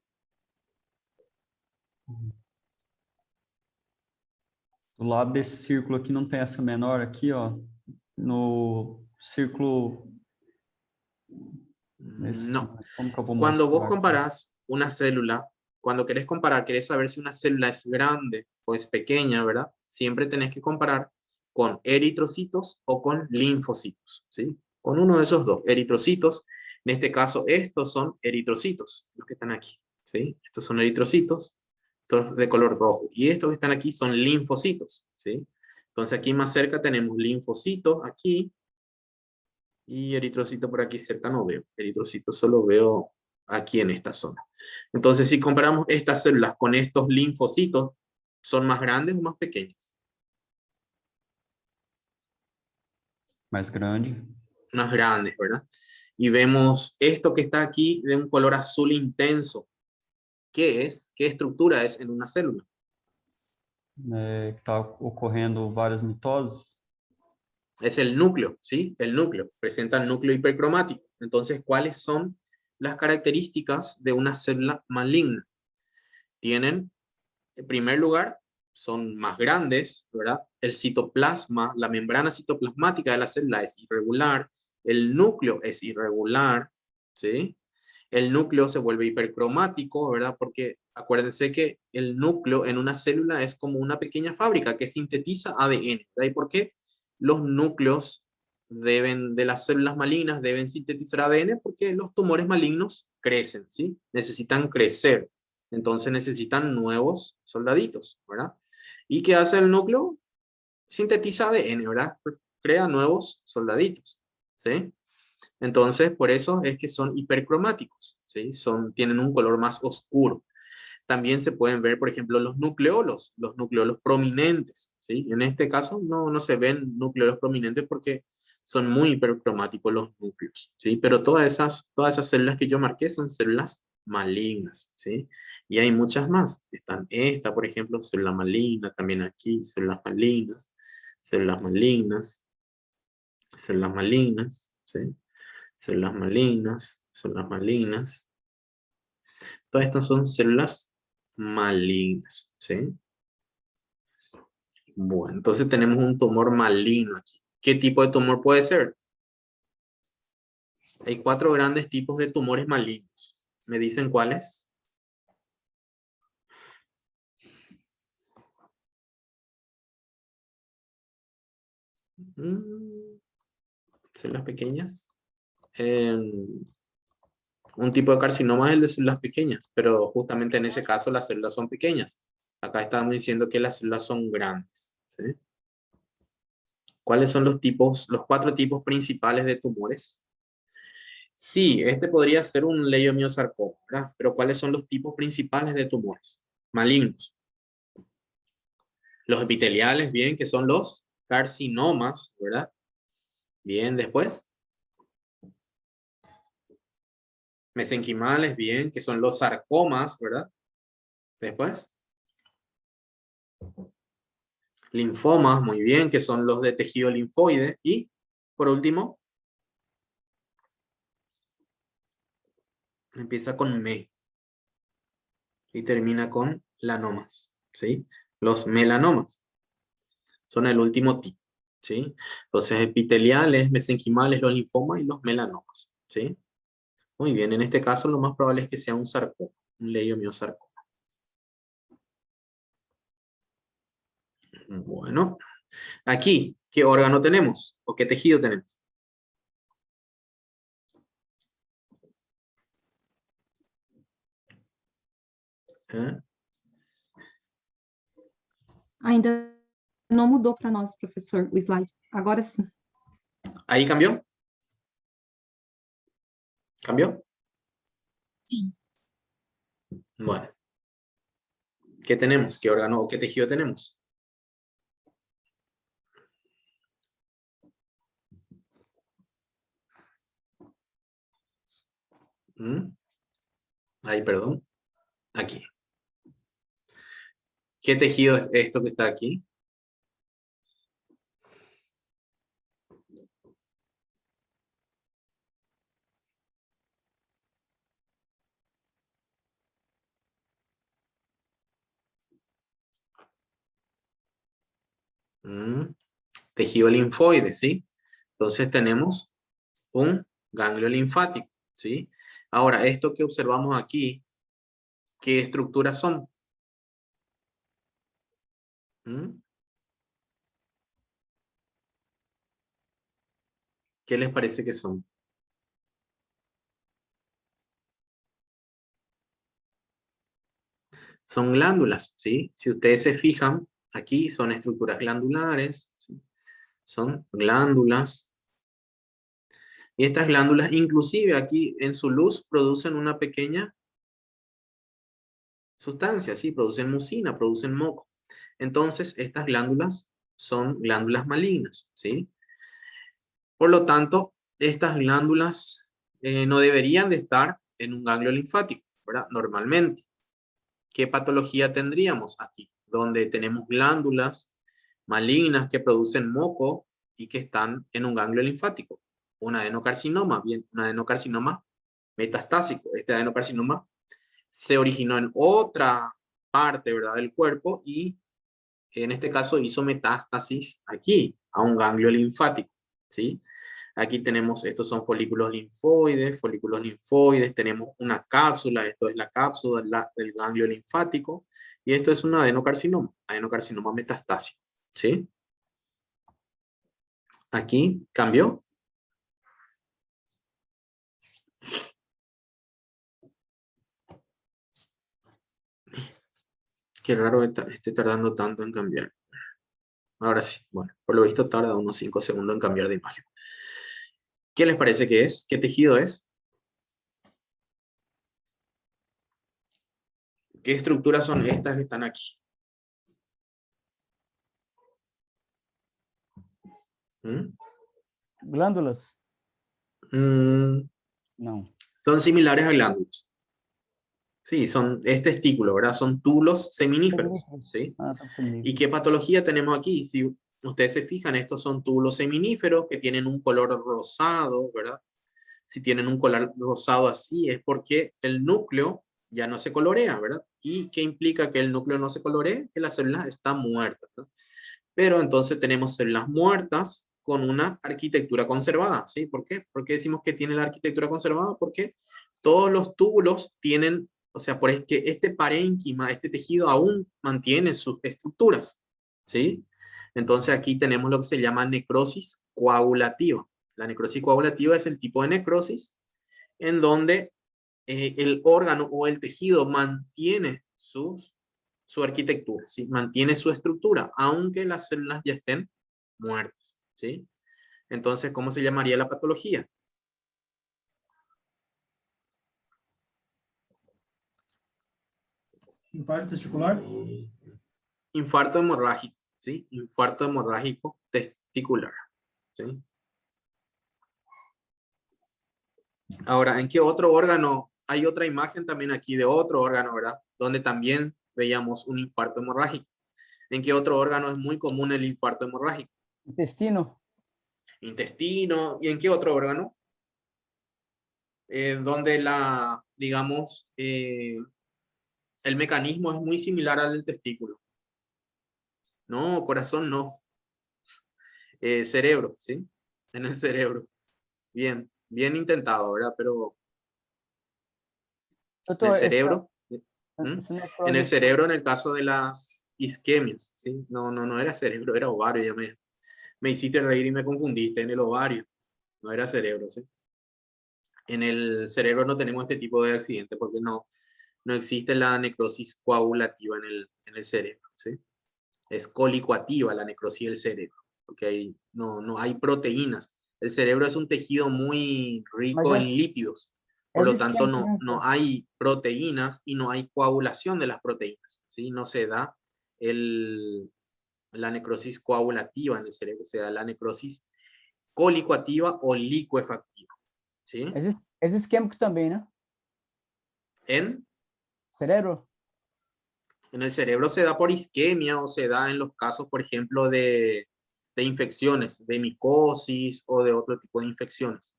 Do lado desse círculo aqui não tem essa menor aqui, ó. No círculo... No. Como que eu vou Cuando vos mostrar aqui? comparás una célula, cuando querés comparar, querés saber si una célula es grande o es pequeña, ¿verdad? Siempre tenés que comparar con eritrocitos o con linfocitos, ¿sí? Con uno de esos dos, eritrocitos. En este caso, estos son eritrocitos, los que están aquí, ¿sí? Estos son eritrocitos, estos de color rojo. Y estos que están aquí son linfocitos, ¿sí? Entonces aquí más cerca tenemos linfocitos aquí. Y eritrocito por aquí cerca no veo. Eritrocito solo veo aquí en esta zona. Entonces, si comparamos estas células con estos linfocitos, ¿son más grandes o más pequeños? Mais grande. Más grandes, ¿verdad? Y vemos esto que está aquí de un color azul intenso. ¿Qué es? ¿Qué estructura es en una célula? Que está ocorrendo várias mitoses. Es el núcleo, ¿sí? El núcleo. Presenta el núcleo hipercromático. Entonces, ¿cuáles son las características de una célula maligna? Tienen, en primer lugar, son más grandes, ¿verdad? El citoplasma, la membrana citoplasmática de la célula es irregular, el núcleo es irregular, ¿sí? El núcleo se vuelve hipercromático, ¿verdad? Porque acuérdense que el núcleo en una célula es como una pequeña fábrica que sintetiza ADN, ¿verdad? ¿Y por qué los núcleos de las células malignas deben sintetizar ADN? Porque los tumores malignos crecen, ¿sí? Necesitan crecer. Entonces necesitan nuevos soldaditos, ¿verdad? ¿Y qué hace el núcleo? Sintetiza ADN, ¿verdad? Crea nuevos soldaditos, ¿sí? Entonces, por eso es que son hipercromáticos, ¿sí? Tienen un color más oscuro. También se pueden ver, por ejemplo, los nucleolos prominentes, ¿sí? En este caso no se ven nucleolos prominentes porque son muy hipercromáticos los núcleos, ¿sí? Pero todas esas células que yo marqué son células malignas, ¿sí? Y hay muchas más. Están esta, por ejemplo, célula maligna, también aquí, células malignas, células malignas, células malignas, ¿sí? Células malignas, células malignas. Todas estas son células malignas, ¿sí? Bueno, entonces tenemos un tumor maligno aquí. ¿Qué tipo de tumor puede ser? Hay 4 grandes tipos de tumores malignos. ¿Me dicen cuáles? Células pequeñas. Un tipo de carcinoma es el de células pequeñas, pero justamente en ese caso las células son pequeñas. Acá estamos diciendo que las células son grandes, ¿sí? ¿Cuáles son los 4 tipos principales de tumores? Sí, este podría ser un leiomiosarcoma, ¿verdad? Pero ¿cuáles son los tipos principales de tumores malignos? Los epiteliales, bien, que son los carcinomas, ¿verdad? Bien, después. Mesenquimales, bien, que son los sarcomas, ¿verdad? Después. Linfomas, muy bien, que son los de tejido linfoide. Y, por último, empieza con me y termina con lanomas, ¿sí? Los melanomas son el último tipo, ¿sí? Entonces, epiteliales, mesenquimales, los linfomas y los melanomas, ¿sí? Muy bien, en este caso lo más probable es que sea un sarcoma, un leiomiosarcoma. Bueno, aquí, ¿qué órgano tenemos? ¿O qué tejido tenemos? ¿Eh? Ainda não mudou para nós, professor, o slide. Agora sim. ¿Ahí cambió? ¿Cambió? Sí. Bueno. ¿Qué tenemos? ¿Qué órgano o qué tejido tenemos? Ahí, perdón. Aquí. ¿Qué tejido es esto que está aquí? Tejido linfoide, ¿sí? Entonces tenemos un ganglio linfático, ¿sí? Ahora, esto que observamos aquí, ¿qué estructuras son? ¿Qué les parece que son? Son glándulas, ¿sí? Si ustedes se fijan, aquí son estructuras glandulares, ¿sí? Son glándulas. Y estas glándulas, inclusive aquí en su luz, producen una pequeña sustancia, ¿sí? Producen mucina, producen moco. Entonces, estas glándulas son glándulas malignas, ¿sí? Por lo tanto, estas glándulas no deberían de estar en un ganglio linfático, ¿verdad? Normalmente. ¿Qué patología tendríamos aquí? Donde tenemos glándulas malignas que producen moco y que están en un ganglio linfático. Un adenocarcinoma, bien, un adenocarcinoma metastásico. Este adenocarcinoma se originó en otra parte, ¿verdad?, del cuerpo y en este caso hizo metástasis aquí, a un ganglio linfático, ¿sí? Aquí tenemos, estos son folículos linfoides, tenemos una cápsula, esto es la cápsula del ganglio linfático, y esto es un adenocarcinoma metastásico, ¿sí? Aquí cambió. Qué raro esté tardando tanto en cambiar. Ahora sí, bueno, por lo visto tarda unos 5 segundos en cambiar de imagen. ¿Qué les parece que es? ¿Qué tejido es? ¿Qué estructuras son estas que están aquí? Glándulas. Mm, No. son similares a glándulas. Sí, es testículo, ¿verdad? Son túbulos seminíferos, ¿sí? Ah, ¿Y qué patología tenemos aquí? Si ustedes se fijan, estos son túbulos seminíferos que tienen un color rosado, ¿verdad? Si tienen un color rosado así es porque el núcleo ya no se colorea, ¿verdad? ¿Y qué implica que el núcleo no se coloree? Que la célula está muerta, ¿verdad? Pero entonces tenemos células muertas con una arquitectura conservada, ¿sí? ¿Por qué? ¿Por qué decimos que tiene la arquitectura conservada? Porque todos los túbulos tienen, o sea, por es que este parénquima, este tejido aún mantiene sus estructuras, ¿sí? Entonces aquí tenemos lo que se llama necrosis coagulativa. La necrosis coagulativa es el tipo de necrosis en donde el órgano o el tejido mantiene su arquitectura, ¿sí? Mantiene su estructura, aunque las células ya estén muertas, ¿sí? Entonces, ¿cómo se llamaría la patología? Infarto testicular. Infarto hemorrágico, ¿sí? Infarto hemorrágico testicular, ¿sí? Ahora, ¿en qué otro órgano? Hay otra imagen también aquí de otro órgano, ¿verdad? Donde también veíamos un infarto hemorrágico. ¿En qué otro órgano es muy común el infarto hemorrágico? Intestino. Intestino. ¿Y en qué otro órgano? Donde digamos, el mecanismo es muy similar al del testículo. No, corazón no. Cerebro, ¿sí? En el cerebro. Bien, bien intentado, ¿verdad? Pero en el Doctor, cerebro, esa en el necrosis, cerebro, en el caso de las isquemias, ¿sí? No era cerebro, era ovario. Ya me hiciste reír y me confundiste en el ovario. No era cerebro, ¿sí? En el cerebro no tenemos este tipo de accidente porque no existe la necrosis coagulativa en el cerebro, ¿sí? Es colicoactiva la necrosis del cerebro, porque no hay proteínas. El cerebro es un tejido muy mas rico en lípidos, por es lo tanto isquémico, né? no hay proteínas y no hay coagulación de las proteínas, ¿sí? No se da la necrosis coagulativa en el cerebro, se da la necrosis colicoactiva o licuefactiva, ¿sí? Es isquémico também, né? En Cerebro. En el cerebro se da por isquemia o se da en los casos, por ejemplo, de infecciones, de micosis o de otro tipo de infecciones.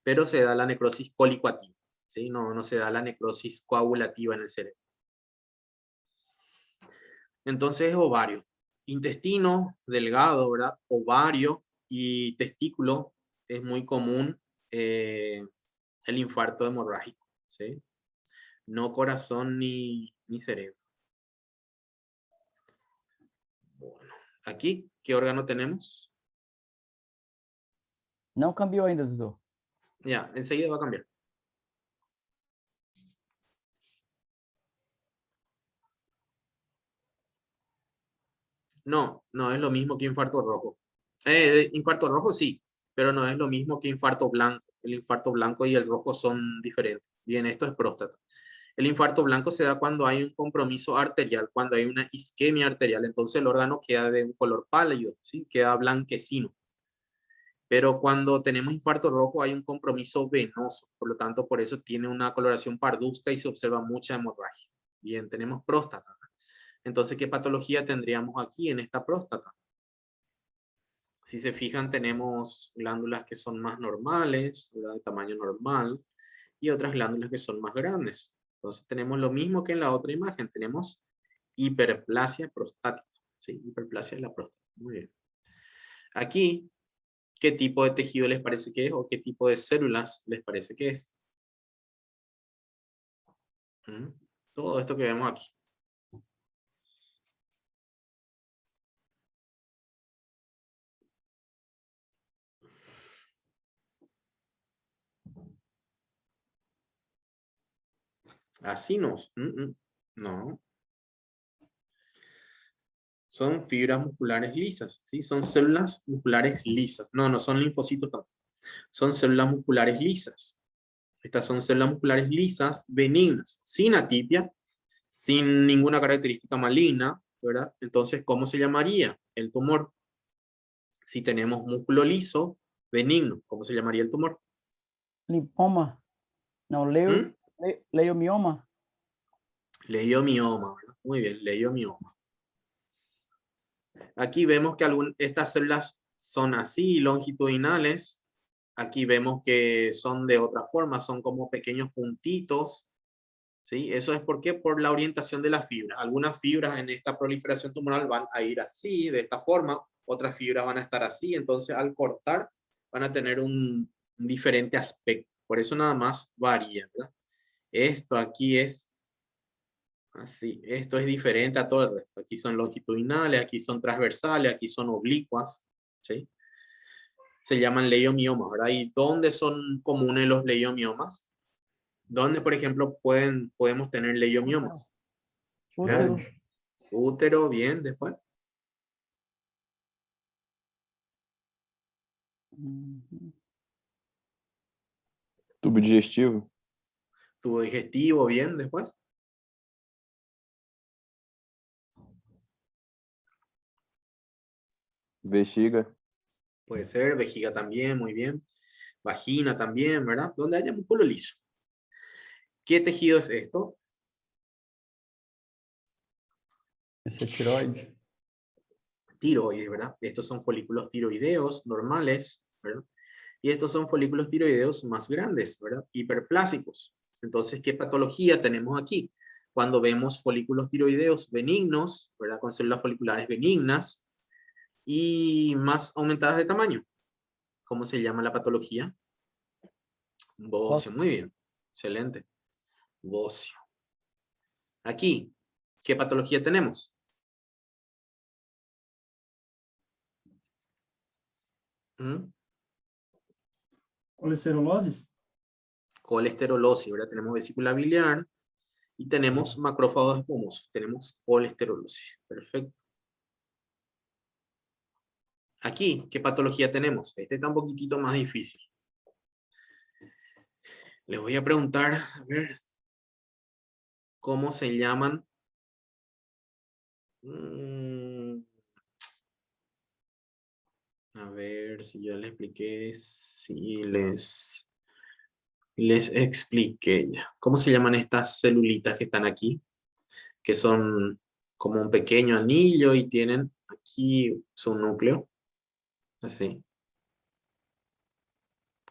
Pero se da la necrosis colicoactiva, ¿sí? No se da la necrosis coagulativa en el cerebro. Entonces, ovario. Intestino delgado, ¿verdad? Ovario y testículo es muy común el infarto hemorrágico, ¿sí? No corazón ni cerebro. Bueno, aquí, ¿qué órgano tenemos? Não cambiou ainda, Dudu. Ya, enseguida va a cambiar. No es lo mismo que infarto rojo. Infarto rojo sí, pero no es lo mismo que infarto blanco. El infarto blanco y el rojo son diferentes. Bien, esto es próstata. El infarto blanco se da cuando hay un compromiso arterial, cuando hay una isquemia arterial. Entonces el órgano queda de un color pálido, ¿sí? Queda blanquecino. Pero cuando tenemos infarto rojo hay un compromiso venoso. Por lo tanto, por eso tiene una coloración parduzca y se observa mucha hemorragia. Bien, tenemos próstata. Entonces, ¿qué patología tendríamos aquí en esta próstata? Si se fijan, tenemos glándulas que son más normales, de tamaño normal, y otras glándulas que son más grandes. Entonces tenemos lo mismo que en la otra imagen, tenemos hiperplasia prostática. ¿Sí? Hiperplasia de la próstata. Muy bien. Aquí, ¿qué tipo de tejido les parece que es o qué tipo de células les parece que es? Todo esto que vemos aquí. Así no. No. Son fibras musculares lisas, ¿sí? Son células musculares lisas. No son linfocitos tampoco. Son células musculares lisas. Estas son células musculares lisas, benignas, sin atipia, sin ninguna característica maligna, ¿verdad? Entonces, ¿cómo se llamaría el tumor? Si tenemos músculo liso, benigno, ¿cómo se llamaría el tumor? Linfoma. Não, leiomioma. Leiomioma, ¿verdad? Muy bien, leiomioma. Aquí vemos que estas células son así, longitudinales. Aquí vemos que son de otra forma, son como pequeños puntitos. ¿Sí? Eso es porque por la orientación de las fibras. Algunas fibras en esta proliferación tumoral van a ir así, de esta forma. Otras fibras van a estar así. Entonces, al cortar, van a tener un diferente aspecto. Por eso nada más varía, ¿verdad? Esto aquí es así. Esto es diferente a todo el resto. Aquí son longitudinales, aquí son transversales, aquí son oblicuas. ¿Sí? Se llaman leiomiomas, ¿verdad? ¿Y dónde son comunes los leiomioma? ¿Dónde, por ejemplo, podemos tener leiomiomas? Útero. Útero, bien, después. Tubo digestivo. Tubo digestivo, bien, después. Vejiga. Puede ser, vejiga también, muy bien. Vagina también, ¿verdad? Donde haya músculo liso. ¿Qué tejido es esto? Esse é tiroide? Tiroides, ¿verdad? Estos son folículos tiroideos normales, ¿verdad? Y estos son folículos tiroideos más grandes, ¿verdad? Hiperplásicos. Entonces, ¿qué patología tenemos aquí? Cuando vemos folículos tiroideos benignos, ¿verdad? Con células foliculares benignas y más aumentadas de tamaño. ¿Cómo se llama la patología? Bocio, muy bien. Excelente. Bocio. Aquí, ¿qué patología tenemos? Colesterolosis. Colesterolosis, ¿verdad? Tenemos vesícula biliar y tenemos macrófagos espumosos. Tenemos colesterolosis. Perfecto. Aquí, ¿qué patología tenemos? Este está un poquitito más difícil. Les voy a preguntar, a ver, ¿cómo se llaman? A ver si ya les expliqué, si les... Les expliqué ya. ¿Cómo se llaman estas celulitas que están aquí? Que son como un pequeño anillo y tienen aquí su núcleo. Así.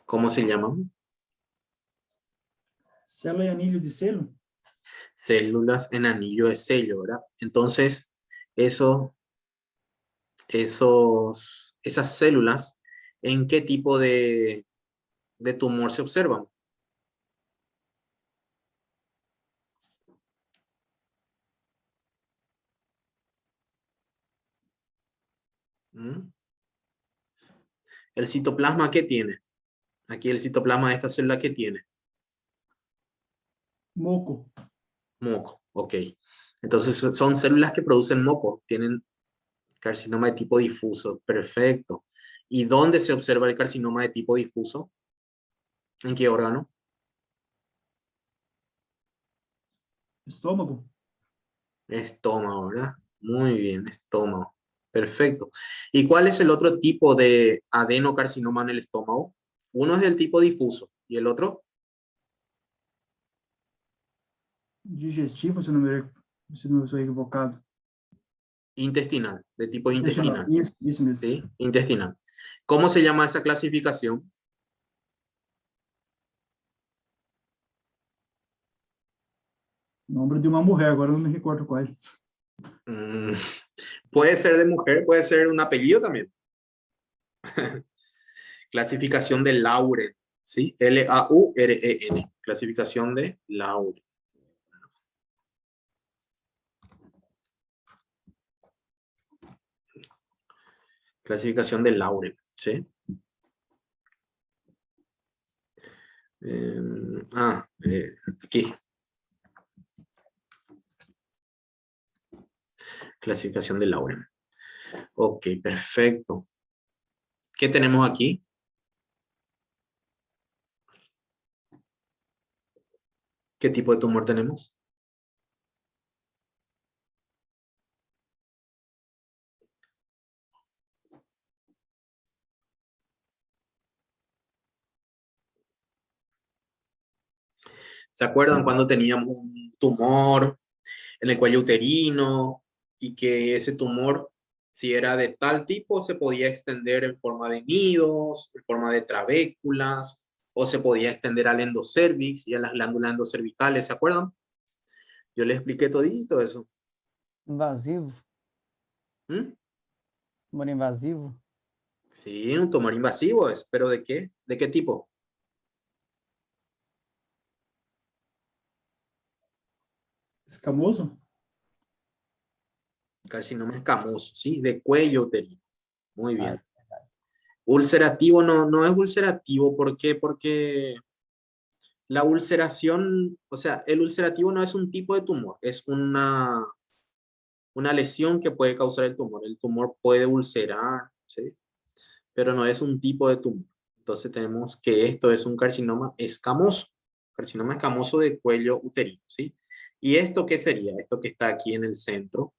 ¿Cómo se llaman? Célula e anillo de selo? Células en anillo de sello, ¿verdad? Entonces, esas células, ¿en qué tipo de tumor se observan? ¿Mm? ¿El citoplasma qué tiene? Aquí el citoplasma de esta célula, ¿qué tiene? Moco. Moco, ok. Entonces son células que producen moco, tienen carcinoma de tipo difuso, perfecto. ¿Y dónde se observa el carcinoma de tipo difuso? ¿En qué órgano? Estômago? Estómago, ¿verdad? Muy bien, estómago. Perfecto. ¿Y cuál es el otro tipo de adenocarcinoma en el estómago? Uno es del tipo difuso y el otro Digestivo, se não estou equivocado. intestinal, de tipo Intestinal. intestinal, Isso mesmo. ¿sí? Intestinal. ¿Cómo se llama esa clasificación? Nome de uma mulher, agora eu não me recordo qual. Mm, puede ser de mujer, puede ser un apellido también. Clasificación de Lauren, ¿sí? Lauren, clasificación de Lauren. Clasificación de Lauren, ¿sí? Aquí. Clasificación de Lauren. Ok, perfecto. ¿Qué tenemos aquí? ¿Qué tipo de tumor tenemos? ¿Se acuerdan cuando teníamos un tumor en el cuello uterino y que ese tumor, si era de tal tipo, se podía extender en forma de nidos, en forma de trabéculas, o se podía extender al endocervix y a las glándulas endocervicales, ¿se acuerdan? Yo les expliqué todito eso. Invasivo? ¿Mm? Tumor invasivo? Sí, un tumor invasivo es, pero ¿de qué? ¿De qué tipo? Escamoso? Carcinoma escamoso, ¿sí? De cuello uterino. Muy Ah, bien. Ulcerativo no es ulcerativo, ¿por qué? Porque la ulceración, o sea, el ulcerativo no es un tipo de tumor, es una lesión que puede causar el tumor. El tumor puede ulcerar, ¿sí? Pero no es un tipo de tumor. Entonces tenemos que esto es un carcinoma escamoso de cuello uterino, ¿sí? ¿Y esto qué sería? Esto que está aquí en el centro.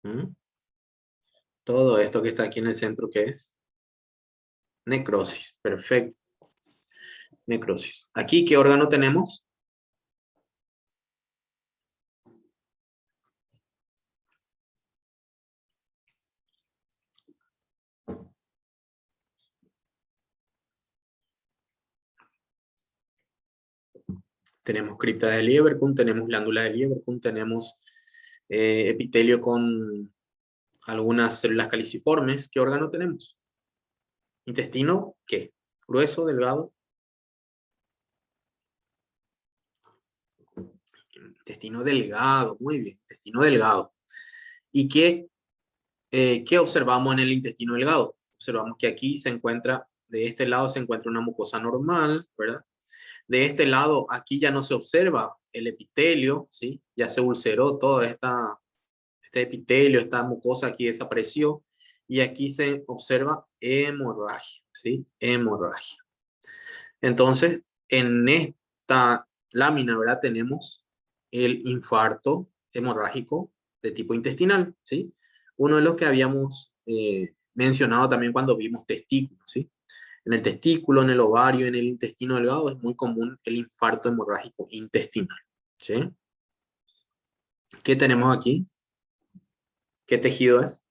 ¿Mm? Todo esto que está aquí en el centro, ¿qué es? Necrosis, perfecto. Necrosis. Aquí, ¿qué órgano tenemos? Tenemos cripta de Lieberkühn, tenemos glándula de Lieberkühn, tenemos epitelio con algunas células caliciformes. ¿Qué órgano tenemos? ¿Intestino qué? ¿Grueso, delgado? Intestino delgado, muy bien, intestino delgado. ¿Y qué observamos en el intestino delgado? Observamos que aquí se encuentra, de este lado se encuentra una mucosa normal, ¿verdad? De este lado, aquí ya no se observa el epitelio, ¿sí? Ya se ulceró toda este epitelio, esta mucosa aquí desapareció, y aquí se observa hemorragia, ¿sí? Hemorragia. Entonces, en esta lámina, ¿verdad? Tenemos el infarto hemorrágico de tipo intestinal, ¿sí? Uno de los que habíamos mencionado también cuando vimos testículos, ¿sí? En el testículo, en el ovario, en el intestino delgado es muy común el infarto hemorrágico intestinal, ¿sí? ¿Qué tenemos aquí? ¿Qué tejido es?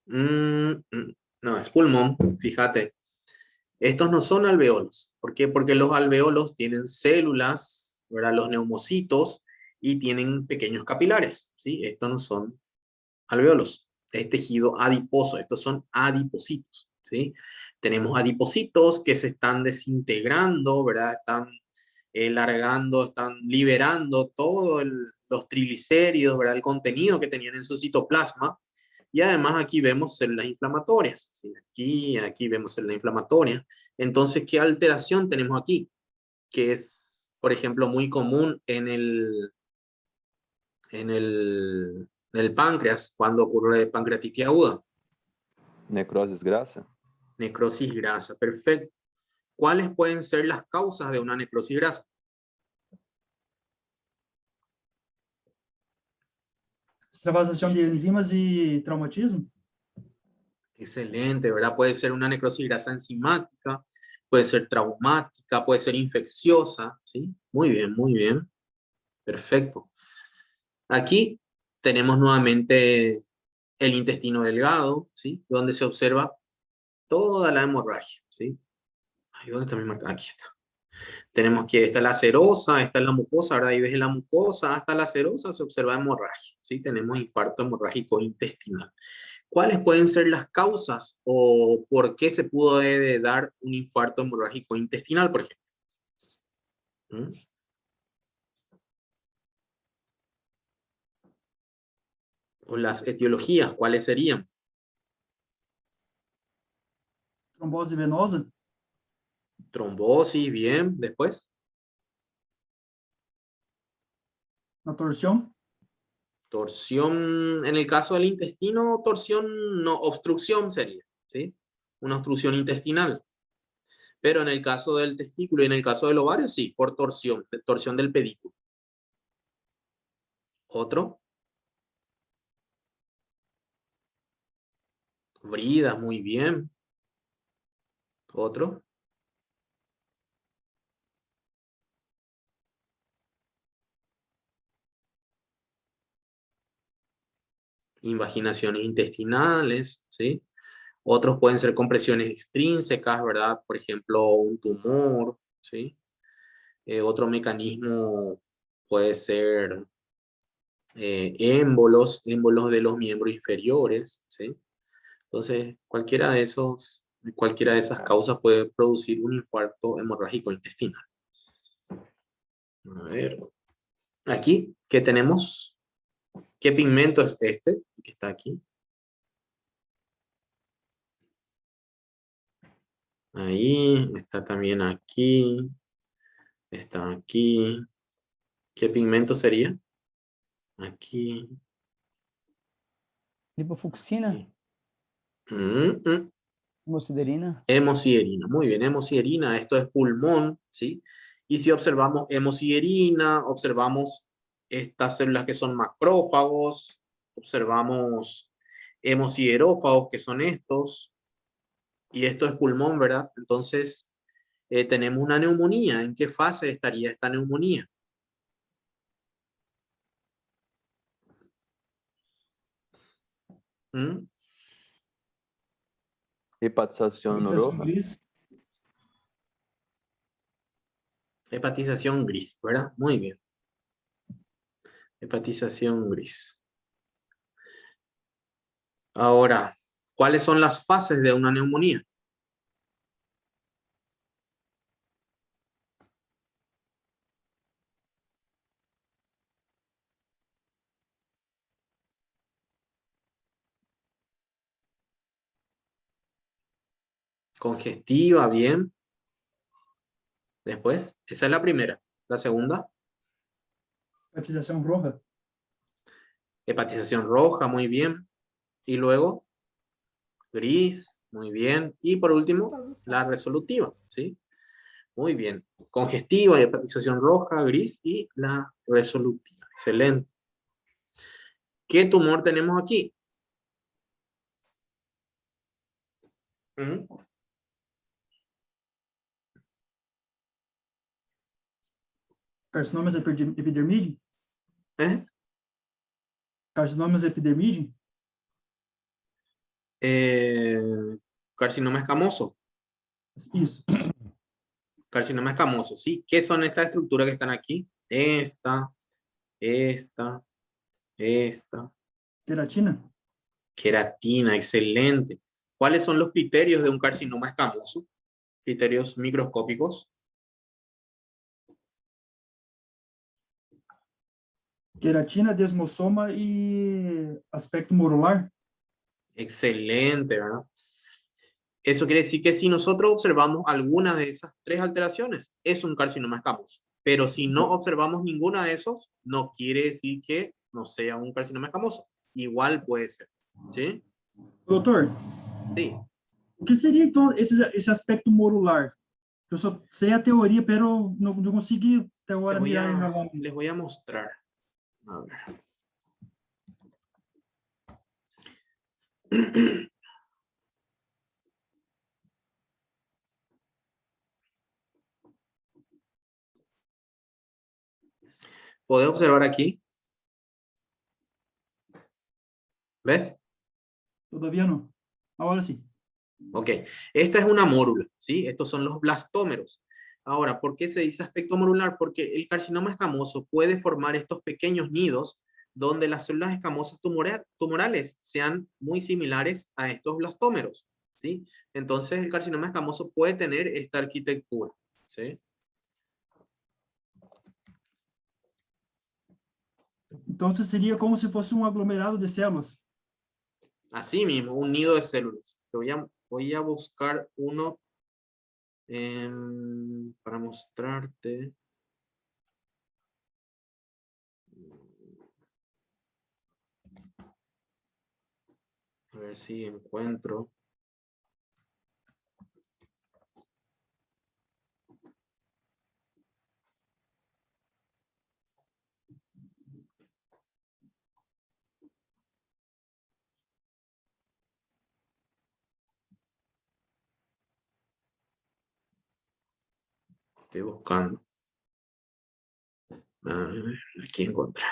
No, es pulmón, fíjate. Estos no son alveolos. ¿Por qué? Porque los alveolos tienen células, ¿verdad? Los neumocitos, y tienen pequeños capilares, ¿sí? Estos no son alveolos. Es tejido adiposo. Estos son adipocitos, ¿sí? Tenemos adipocitos que se están desintegrando, ¿verdad? Están largando, están liberando todos los triglicéridos, ¿verdad? El contenido que tenían en su citoplasma. Y además aquí vemos células inflamatorias. ¿Sí? Aquí vemos células inflamatorias. Entonces, ¿qué alteración tenemos aquí? Que es, por ejemplo, muy común en el páncreas cuando ocurre pancreatitis aguda. Necrosis grasa. Necrosis grasa, perfecto. ¿Cuáles pueden ser las causas de una necrosis grasa? Extravasación de enzimas y traumatismo. Excelente, ¿verdad? Puede ser una necrosis grasa enzimática, puede ser traumática, puede ser infecciosa, ¿sí? Muy bien, muy bien. Perfecto. Aquí tenemos nuevamente el intestino delgado, ¿sí? Donde se observa toda la hemorragia, ¿sí? Ay, ¿dónde está mi marca? Aquí está. Tenemos que esta es la serosa, esta es la mucosa, ¿verdad? Y desde la mucosa hasta la serosa se observa hemorragia, ¿sí? Tenemos infarto hemorrágico intestinal. ¿Cuáles pueden ser las causas o por qué se pudo dar un infarto hemorrágico intestinal, por ejemplo? ¿Mm? O las etiologías, ¿cuáles serían? Trombose venosa. Trombosis, bien, después. Una torsión. Torsión, en el caso del intestino, torsión, no, obstrucción sería, ¿sí? Una obstrucción intestinal. Pero en el caso del testículo y en el caso del ovario, sí, por torsión, torsión del pedículo. Otro. Bridas, muy bien. Otro. Invaginaciones intestinales, ¿sí? Otros pueden ser compresiones extrínsecas, ¿verdad? Por ejemplo, un tumor, ¿sí? Otro mecanismo puede ser émbolos de los miembros inferiores, ¿sí? Entonces, cualquiera de esas causas puede producir un infarto hemorrágico intestinal. A ver, aquí, ¿qué tenemos? ¿Qué pigmento es este que está aquí? Ahí, está también aquí, está aquí. ¿Qué pigmento sería? Aquí. Lipofucsina, Mm, mm. hemosiderina. Hemosiderina, muy bien, hemosiderina, esto es pulmón, ¿sí? Y si observamos hemosiderina, observamos estas células que son macrófagos, observamos hemosiderófagos, que son estos, y esto es pulmón, ¿verdad? Entonces, tenemos una neumonía. ¿En qué fase estaría esta neumonía? ¿Mm? Hepatización Hepatización roja. gris. Hepatización gris, ¿verdad? Muy bien. Hepatización gris. Ahora, ¿cuáles son las fases de una neumonía? Congestiva, bien. Después, esa es la primera. La segunda, Hepatización roja. hepatización roja, muy bien. Y luego, gris, muy bien. Y por último, la resolutiva, ¿sí? Muy bien. Congestiva, hepatización roja, gris y la resolutiva. Excelente. ¿Qué tumor tenemos aquí? ¿Mm? Carcinomas epidermide? ¿Eh? Carcinomas epidermide? Carcinoma escamoso. Isso. Carcinoma escamoso, ¿sí? ¿Qué son estas estructuras que están aquí? Esta. Queratina? Queratina, excelente. ¿Cuáles son los criterios de un carcinoma escamoso? Criterios microscópicos. Queratina, desmossoma e aspecto morular? Excelente, ¿verdad? Eso quiere decir que si nosotros observamos alguna de esas tres alteraciones, es un carcinoma escamoso. Pero si no observamos ninguna de esos, no quiere decir que no sea un carcinoma escamoso. Igual puede ser, ¿sí? Doutor, Sí. o que seria então esse aspecto morular? Eu só sei a teoria, pero não consegui até agora mirar em meu nome. Les voy a mostrar. A ver. ¿Podés observar aquí? ¿Ves? Todavia não. Agora sim. Ok. Esta es una mórula, ¿sí? Estos son los blastómeros. Ahora, ¿por qué se dice aspecto morular? Porque el carcinoma escamoso puede formar estos pequeños nidos donde las células escamosas tumorales sean muy similares a estos blastómeros, ¿sí? Entonces, el carcinoma escamoso puede tener esta arquitectura, ¿sí? Então, seria como se fosse aglomerado de células. Así mismo, un nido de células. Voy a buscar uno para mostrarte. A ver si encuentro. Estoy buscando. A ver, aquí encontré.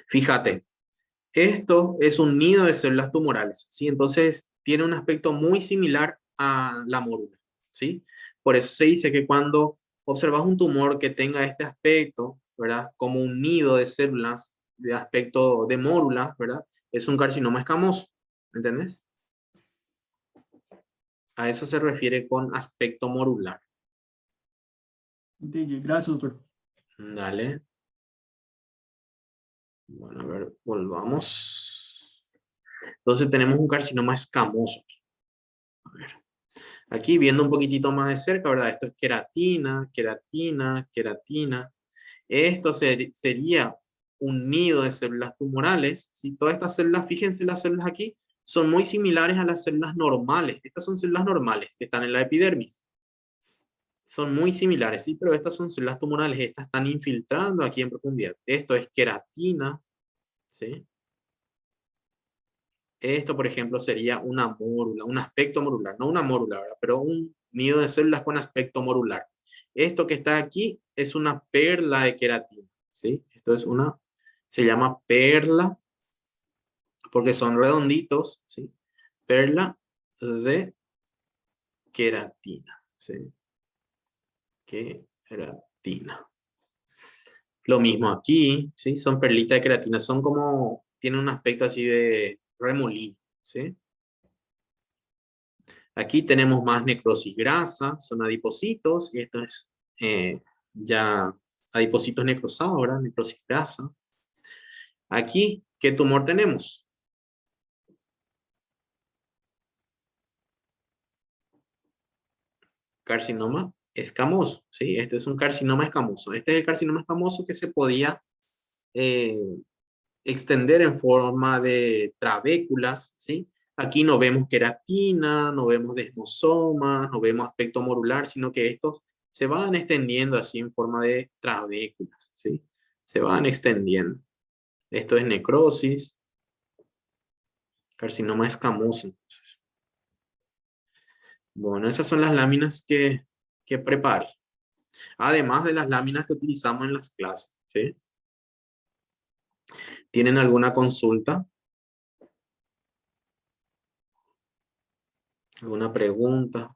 Fíjate, esto es un nido de células tumorales, ¿sí? Entonces tiene un aspecto muy similar a la mórula, ¿sí? Por eso se dice que cuando observas un tumor que tenga este aspecto, ¿verdad? Como un nido de células de aspecto de mórula, ¿verdad? Es un carcinoma escamoso, ¿entendés? A eso se refiere con aspecto morular. Entendi. Graças, doutor. Dale. Bueno, a ver, volvamos. Entonces tenemos un carcinoma escamoso. A ver. Aquí viendo un poquitito más de cerca, ¿verdad? Esto es queratina, queratina, queratina. Esto sería un nido de células tumorales. ¿Sí? Todas estas células, fíjense las células aquí, son muy similares a las células normales. Estas son células normales que están en la epidermis. Son muy similares, ¿sí? Pero estas son células tumorales. Estas están infiltrando aquí en profundidad. Esto es queratina, ¿sí? Esto, por ejemplo, sería una mórula, un aspecto morular. No una mórula, ¿verdad? Pero un nido de células con aspecto morular. Esto que está aquí es una perla de queratina, ¿sí? Esto es una, se llama perla, porque son redonditos, ¿sí? Perla de queratina, ¿sí? Queratina. Lo mismo aquí, ¿sí? Son perlitas de queratina, son como, tienen un aspecto así de remolino, ¿sí? Aquí tenemos más necrosis grasa, son adipocitos, y esto es ya adipocitos necrosados, ¿verdad? Necrosis grasa. Aquí, ¿qué tumor tenemos? Carcinoma escamoso, ¿sí? Este es un carcinoma escamoso. Este es el carcinoma escamoso que se podía extender en forma de trabéculas, ¿sí? Aquí no vemos queratina, no vemos desmosoma, no vemos aspecto morular, sino que estos se van extendiendo así en forma de trabéculas, ¿sí? Se van extendiendo. Esto es necrosis. Carcinoma escamoso. Entonces. Bueno, esas son las láminas que preparé. Además de las láminas que utilizamos en las clases. ¿Sí? ¿Tienen alguna consulta? ¿Alguna pregunta?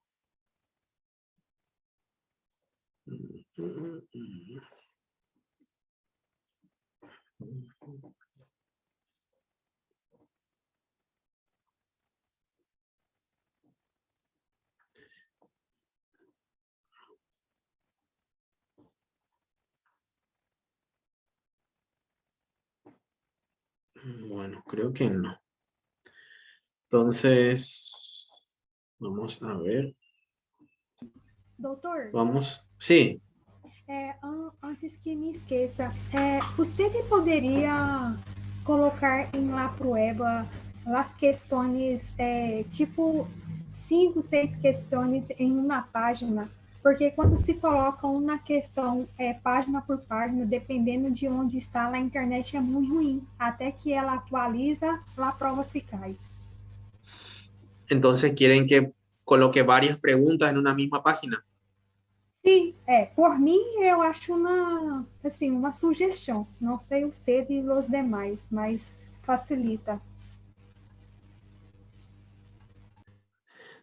Bueno, creo que no. Entonces, vamos a ver. Doutor, Vamos. Sí. antes que me esqueça, você poderia colocar em La Prueba as questões, tipo 5, 6 questões em uma página, porque quando se coloca uma questão página por página, dependendo de onde está, a internet é muito ruim, até que ela atualiza, a prova se cai. Entonces, ¿quieren que coloque varias preguntas en una misma página? Sim, por mim, eu acho uma sugestão. Não sei você e os demais, mas facilita.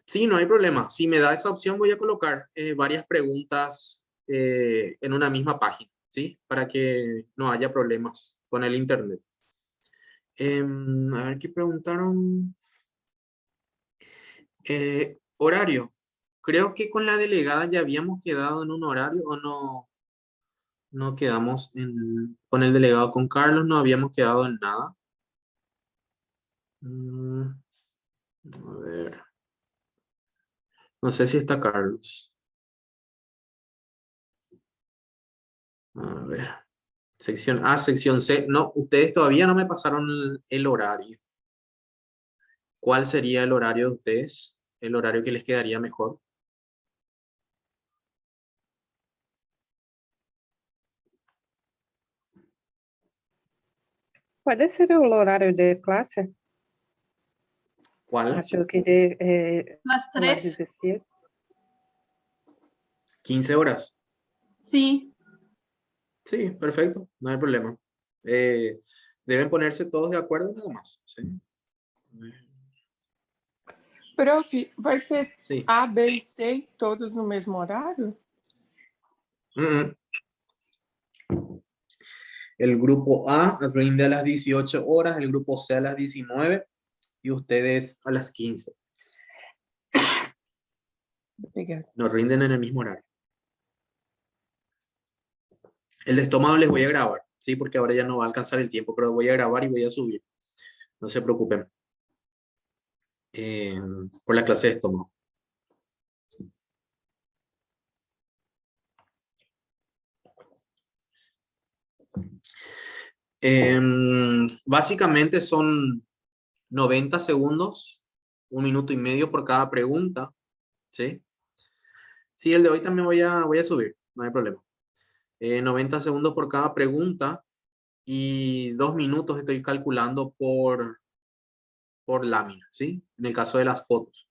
Sí, no hay problema. Si me da esa opción, voy a colocar varias preguntas en una misma página, ¿sí? Para que no haya problemas con el internet. A ver, ¿qué preguntaron? Horario. Creo que con la delegada ya habíamos quedado en un horario o no. No quedamos con el delegado, con Carlos no habíamos quedado en nada. A ver. No sé si está Carlos. A ver. Sección A, sección C. No, ustedes todavía no me pasaron el horario. ¿Cuál sería el horario de ustedes? El horario que les quedaría mejor. Pode ser o horário de classe? ¿Cuál? Acho que de Las umas 3. 16. 15 horas. Sí. Sí, perfecto. No hay problema. Deben ponerse todos de acuerdo nada más. ¿Sí? Prof, vai ser Sí. A, B e C todos no mesmo horário? El grupo A rinde a las 18 horas, el grupo C a las 19 y ustedes a las 15. Obrigada. Nos rinden en el mismo horario. El de estómago les voy a grabar, ¿sí? Porque ahora ya no va a alcanzar el tiempo, pero voy a grabar y voy a subir. No se preocupen. Por la clase de estómago. Básicamente son 90 segundos, 1 minuto y medio por cada pregunta, ¿sí? Sí, el de hoy también voy a subir, no hay problema. 90 segundos por cada pregunta y 2 minutos estoy calculando por lámina, ¿sí? En el caso de las fotos,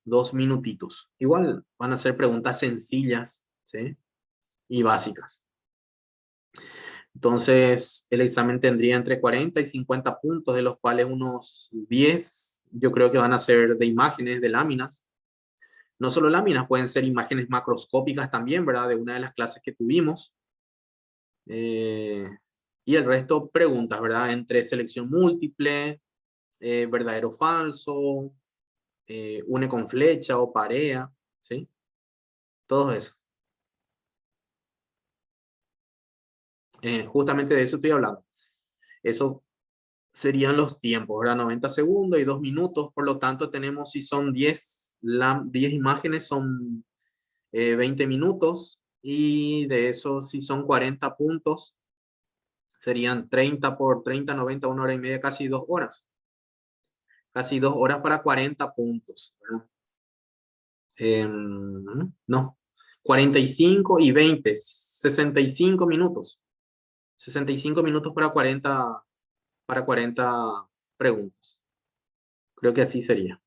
2 minutitos. Igual van a ser preguntas sencillas, ¿sí? Y básicas. Entonces, el examen tendría entre 40 y 50 puntos, de los cuales unos 10 yo creo que van a ser de imágenes, de láminas. No solo láminas, pueden ser imágenes macroscópicas también, ¿verdad? De una de las clases que tuvimos. Y el resto preguntas, ¿verdad? Entre selección múltiple, verdadero o falso, une con flecha o parea, ¿sí? Todo eso. Justamente de eso estoy hablando. Eso serían los tiempos, ¿verdad? 90 segundos y 2 minutos, por lo tanto tenemos, si son 10 imágenes, son 20 minutos, y de eso, si son 40 puntos, serían 30 por 30, 90, 1 hora y media, casi 2 horas. Casi 2 horas para 40 puntos, ¿verdad? No, 45 y 20, 65 minutos. 65 minutos para 40 preguntas. Creo que así sería.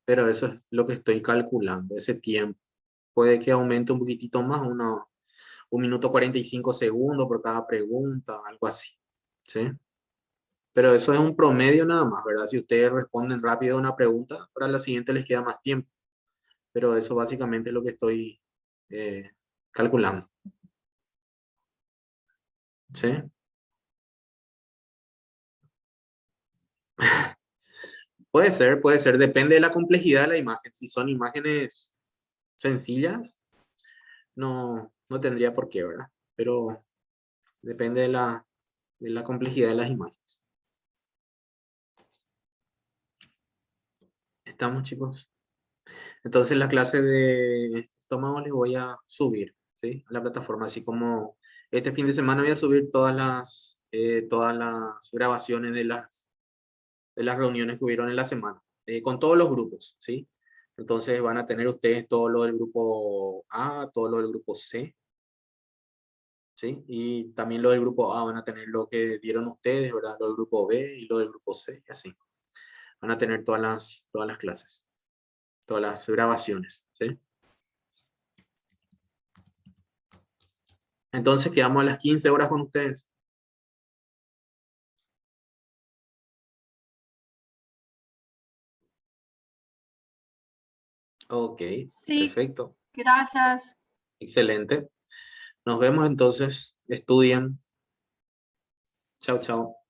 Pero eso es lo que estoy calculando, ese tiempo. Puede que aumente un poquitito más, 1 minuto 45 segundos por cada pregunta, algo así. ¿Sí? Pero eso es un promedio nada más, ¿verdad? Si ustedes responden rápido a una pregunta, para la siguiente les queda más tiempo. Pero eso básicamente es lo que estoy calculando. ¿Sí? Puede ser, depende de la complejidad de la imagen. Si son imágenes sencillas, no tendría por qué, ¿verdad? Pero depende de la complejidad de las imágenes. ¿Estamos, chicos? Entonces la clase de estómago les voy a subir, ¿sí? A la plataforma, así como este fin de semana voy a subir todas las grabaciones de las reuniones que hubieron en la semana, con todos los grupos, ¿sí? Entonces van a tener ustedes todo lo del grupo A, todo lo del grupo C, ¿sí? Y también lo del grupo A van a tener lo que dieron ustedes, ¿verdad? Lo del grupo B y lo del grupo C, y así. Van a tener todas las clases, todas las grabaciones, ¿sí? Entonces quedamos a las 15 horas con ustedes. Ok, Sí, perfecto. gracias. Excelente. Nos vemos entonces. Estudien. Chao, chao.